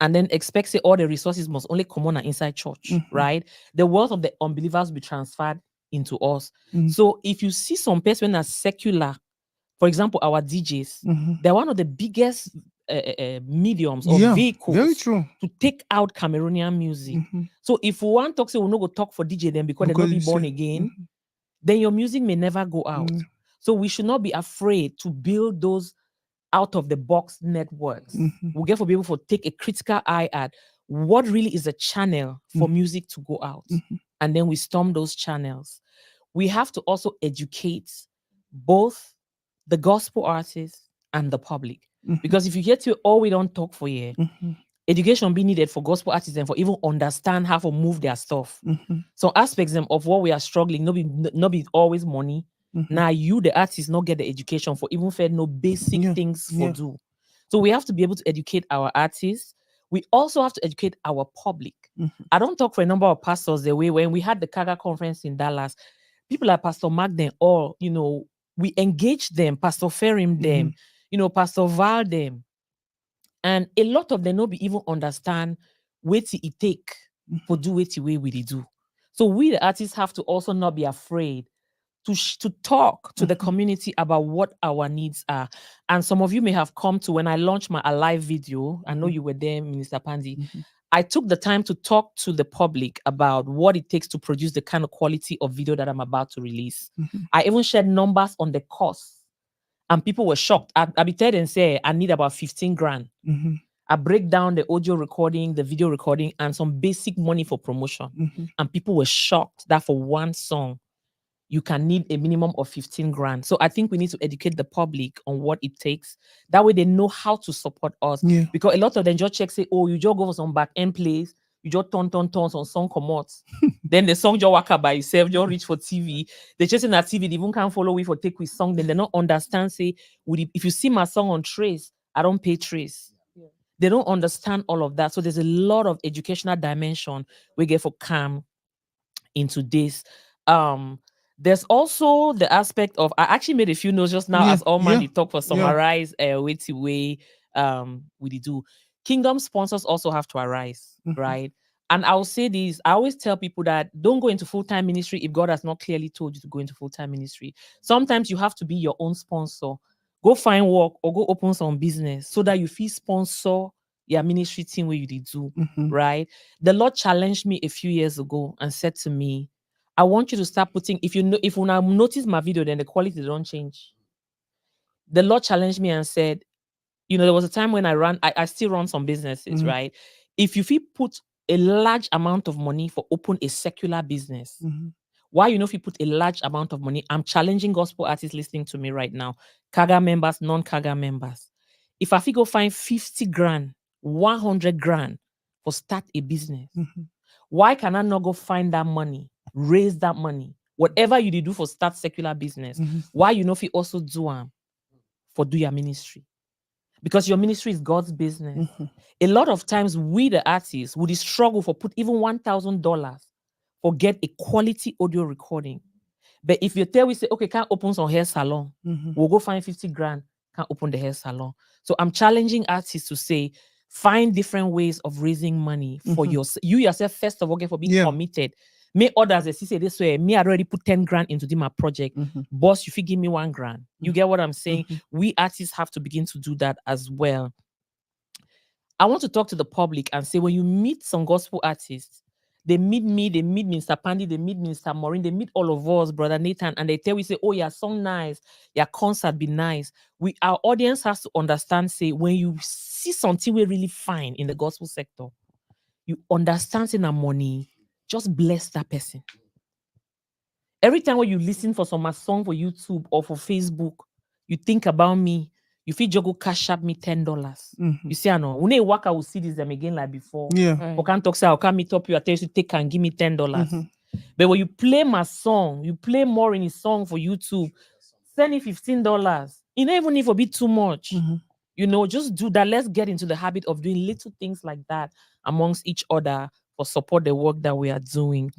and then expect say all the resources must only come on inside church, right? The wealth of the unbelievers will be transferred into us. So if you see some person as secular, for example, our DJs, they're one of the biggest mediums or vehicles very true. to take out Cameroonian music. So if we want to talk, say we'll not go talk for DJ them because they're not be born again, then your music may never go out. So we should not be afraid to build those out of the box networks. We'll get for people to take a critical eye at what really is a channel for music to go out. And then we storm those channels. We have to also educate both the gospel artists and the public. Because if you get to all we don't talk for here, education be needed for gospel artists and for even understand how to move their stuff. So aspects of what we are struggling, not be always money. Now you, the artists, not get the education for even fair no basic things for do. So we have to be able to educate our artists. We also have to educate our public. I don't talk for a number of pastors the way when we had the Kaga conference in Dallas, people like Pastor Mark them all, we engage them, Pastor Ferim them, Pastor Val them. And a lot of them not be even understand what it take for do what way we do. So we the artists have to also not be afraid to talk to the community about what our needs are. And some of you may have come to when I launched my Alive video. I know you were there, Minister Pandy. I took the time to talk to the public about what it takes to produce the kind of quality of video that I'm about to release. I even shared numbers on the cost, and people were shocked. I be telling and say I need about 15 grand. I break down the audio recording, the video recording, and some basic money for promotion. And people were shocked that for one song, you can need a minimum of 15 grand. So I think we need to educate the public on what it takes. That way they know how to support us. Yeah. Because a lot of them just check, say, oh, you just go for some back end plays, you just turn on song come out. Then the song just walk out by itself, just reach for TV. They're chasing that TV, they even can't follow with or take with song. Then they don't understand, say, if you see my song on Trace, I don't pay Trace. They don't understand all of that. So there's a lot of educational dimension we get for CAM into this. There's also the aspect of, I actually made a few notes just now as all man they talk for summarize way we do. Kingdom sponsors also have to arise, right? And I'll say this, I always tell people that don't go into full-time ministry if God has not clearly told you to go into full-time ministry. Sometimes you have to be your own sponsor. Go find work or go open some business so that you feel sponsor your ministry team where you did do, right? The Lord challenged me a few years ago and said to me, I want you to start putting, if you now notice my video, then the quality don't change. The Lord challenged me and said, there was a time when I still run some businesses, right? If you put a large amount of money for open a secular business, why if you put a large amount of money, I'm challenging gospel artists listening to me right now, Kaga members, non-Kaga members. If I go find 50 grand, 100 grand for start a business, why can I not go find that money, raise that money, whatever you do for start secular business? Why if you also do for do your ministry? Because your ministry is God's business. A lot of times we the artists would struggle for put even $1,000 for get a quality audio recording. But if you tell we say, okay, can't open some hair salon, we'll go find 50 grand, can't open the hair salon. So I'm challenging artists to say, find different ways of raising money for you yourself, first of all, for being committed. May others, as you say this way, me I already put 10 grand into my project. Boss, if you give me 1 grand, you get what I'm saying? We artists have to begin to do that as well. I want to talk to the public and say, when you meet some gospel artists, they meet me, they meet Mr. Pandy, they meet Mr. Maureen, they meet all of us, Brother Nathan, and they tell we say, oh, your song nice, your concert be nice. Our audience has to understand, say, when you see something we really fine in the gospel sector, you understand saying that money, just bless that person. Every time when you listen for some song for YouTube or for Facebook, you think about me, you feel you go cash up me $10. You see, I know when I work, I will see this them again like before. Or can't talk say, I can't meet up you, I tell you to take and give me $10. But when you play my song, you play more in his song for YouTube, send it $15. You don't even need to be too much. Just do that. Let's get into the habit of doing little things like that amongst each other for support the work that we are doing.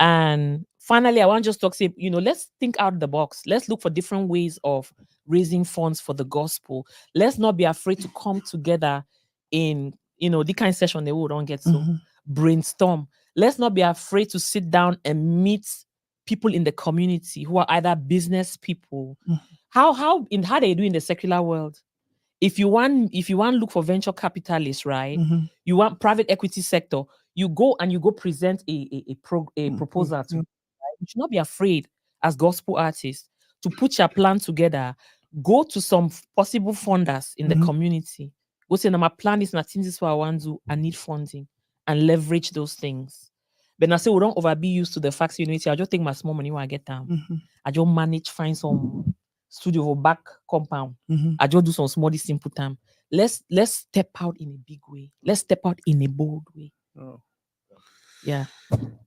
And finally, I want to just talk, say, let's think out of the box. Let's look for different ways of raising funds for the gospel. Let's not be afraid to come together in, the kind of session they will don't get so brainstorm. Let's not be afraid to sit down and meet people in the community who are either business people. How they do in the secular world? If you want look for venture capitalists, right? You want private equity sector, you go present a proposal to. You should not be afraid as gospel artists to put your plan together. Go to some possible funders in the community. Go say, my plan is nothing. This is what I want to do. I need funding, and leverage those things. But I say we don't be used to the facts unity. I just take my small money when I get down. I just manage find some studio or back compound. I just do some small simple time. Let's step out in a big way. Let's step out in a bold way. Yeah.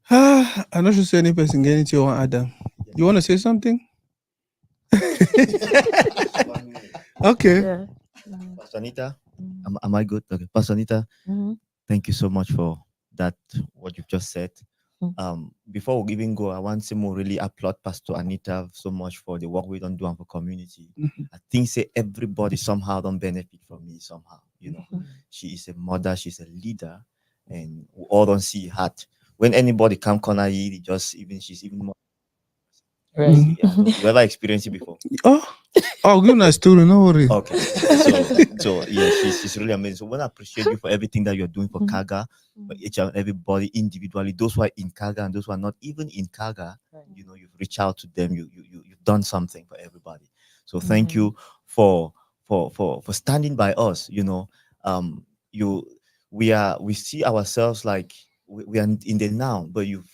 I'm not sure say any person get into your Adam. You want to say something? Okay. Yeah. Pastor Anita, am I good? Okay. Pastor Anita, thank you so much for that, what you've just said. Before we even go, I want to really applaud Pastor Anita so much for the work we don't do for community. I think say everybody somehow don't benefit from me somehow. She is a mother, she's a leader, and we all don't see her. When anybody come corner you, she's even more. Right. Mhm. Yeah, no, you ever experienced it before? Oh, give me a story. No worry. Okay. So yeah, she's really amazing. So I want to appreciate you for everything that you're doing for Mhm. Kaga, for each and everybody individually, those who are in Kaga and those who are not even in Kaga. You know, you've reached out to them, you've done something for everybody. So thank you for standing by us. You know, you we see ourselves like we are in the now, but you've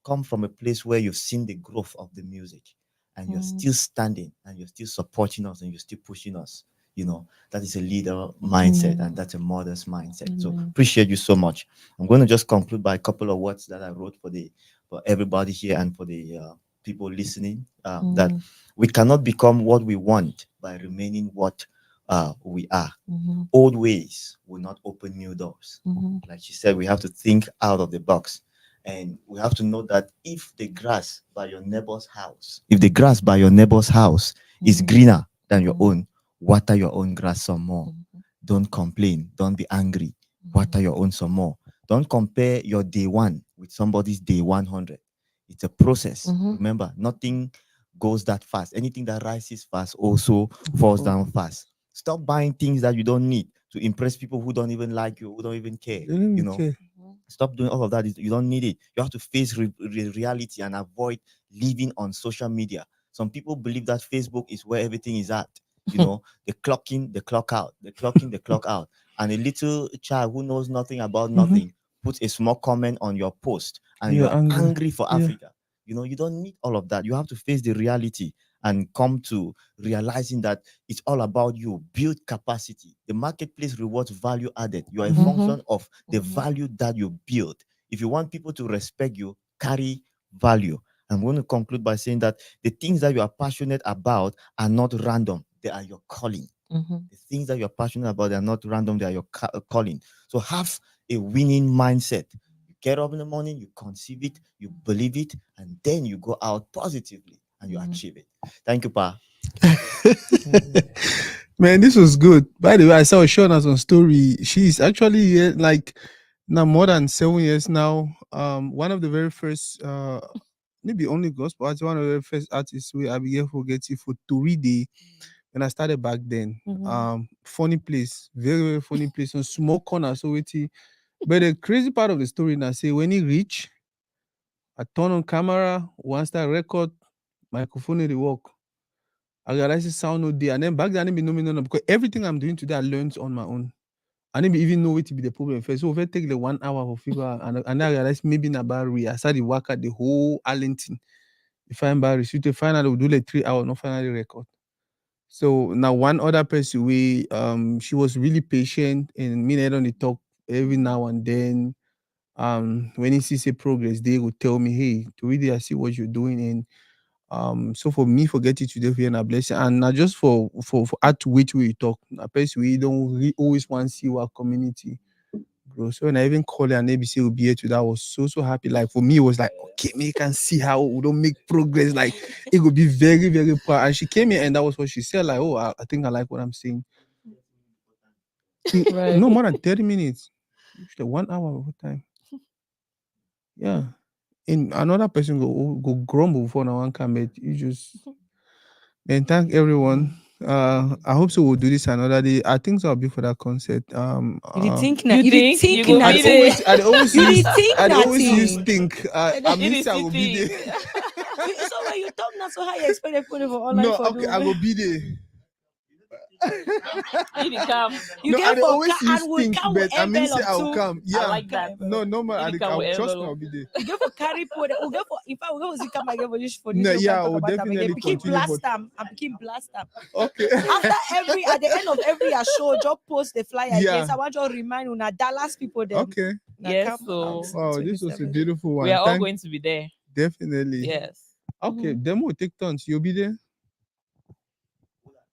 come from a place where you've seen the growth of the music, and you're still standing and you're still supporting us and you're still pushing us. You know, that is a leader mindset and that's a mother's mindset. So appreciate you so much. I'm going to just conclude by a couple of words that I wrote for everybody here and for the people listening. That we cannot become what we want by remaining what we are. Old ways will not open new doors. Like she said, we have to think out of the box. And we have to know that if the grass by your neighbor's house is greener than your own, water your own grass some more. Don't complain. Don't be angry. Water your own some more. Don't compare your day one with somebody's day 100. It's a process. Remember, nothing goes that fast. Anything that rises fast also falls down fast. Stop buying things that you don't need to impress people who don't even like you, who don't even care. You know, stop doing all of that. You don't need it. You have to face reality and avoid living on social media. Some people believe that Facebook is where everything is at. You know, the clock in, the clock out, the clock in, the clock out. And a little child who knows nothing about nothing puts a small comment on your post and You're you're angry. angry for Africa. You know, you don't need all of that. You have to face the reality and come to realizing that it's all about you. Build capacity. The marketplace rewards value added. You are a function of the value that you build. If you want people to respect you, carry value. I'm going to conclude by saying that the things that you are passionate about are not random. They are your calling. The things that you're passionate about, they are not random. They are your calling. So have a winning mindset. You get up in the morning, you conceive it, you believe it, and then you go out positively and you achieve it. Thank you, Pa. Man, this was good. By the way, I saw Shauna's on story. She's actually here, like now more than 7 years now. One of the very first, maybe only gospel artist, one of the very first artists we Abigail Forgetty for Turide when I started back then. Funny place, very, very funny place, on small corner. So wait, but the crazy part of the story now say when he reach, I turn on camera, once that record, microphone in the work. I realized the sound no day. And then back then I didn't be know me no, because everything I'm doing today I learned on my own. I didn't even know what to be the problem first. So if I take the 1 hour for figure and I realized maybe in about I started work at the whole Arlington. If I'm embarrassed, you to find out we'll do like 3 hours, not finally record. So now one other person she was really patient and me and on the talk every now and then. When he sees a progress, they would tell me, hey, to really I see what you're doing. And so for me, forget it today for a blessing. And not just for add to which we talk. I person we don't always want to see our community grow. So when I even call her and ABC will be here today, I was so happy. Like for me, it was like, okay, me can see how we don't make progress. Like it would be very, very proud. And she came here and that was what she said, like, oh, I think I like what I'm saying. Right. No more than 30 minutes. Usually 1 hour of time. Yeah. And another person go grumble before now one can make you just and thank everyone. I hope so we'll do this another day. I think so I'll be for that concert. You did think You you did think think you go na be say- there? I'd always You use did think I'd that always use thing. think. I It mean is I will be the there. So when you talk now, so how you expect everybody for online No, for okay, I will be there. You dey come. You No, get I for always ca- use and will think, come but with I mean say envelope I'll too. come. Yeah. like that. No, man, You dey come I'll with trust me, envelope. I'll be there. You get for carry put. We get for if I will go see come again for this for this. No, we can yeah, talk we'll about am definitely again. Pikin continue, blast but- them. I'm picking blast them. Okay. After every at the end of every show, just post the flyer Yeah. again. So I want you to remind una Dallas people them. Okay. na Yes, come so- out Wow, this was a 27. beautiful one. We are all Thank- going to be there. Definitely. Yes. Okay, then we'll take turns. You'll be there.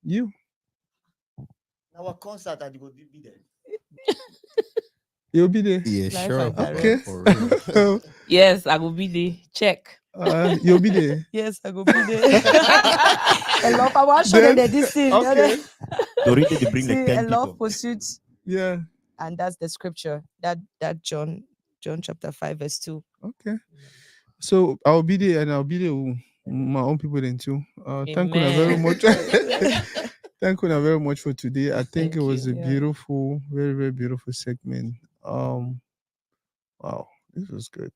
You. Our concert and you will be there. You'll be there. Yeah, Life sure. and bro, direct. For real. Yes, I will be there. Check. You'll be there. Yes, I go be there. I love. I want to show them Then- this thing. Okay. Dorita, they bring See, like 10 a love people. pursuit, Yeah. and that's the scripture. That John chapter 5 verse 2. Okay. So I'll be there and I'll be there. my own people then too. Thank you very Amen. much. Thank you very much for today. I think Thank it was you. a Yeah. beautiful, very, very beautiful segment. Wow, this was good.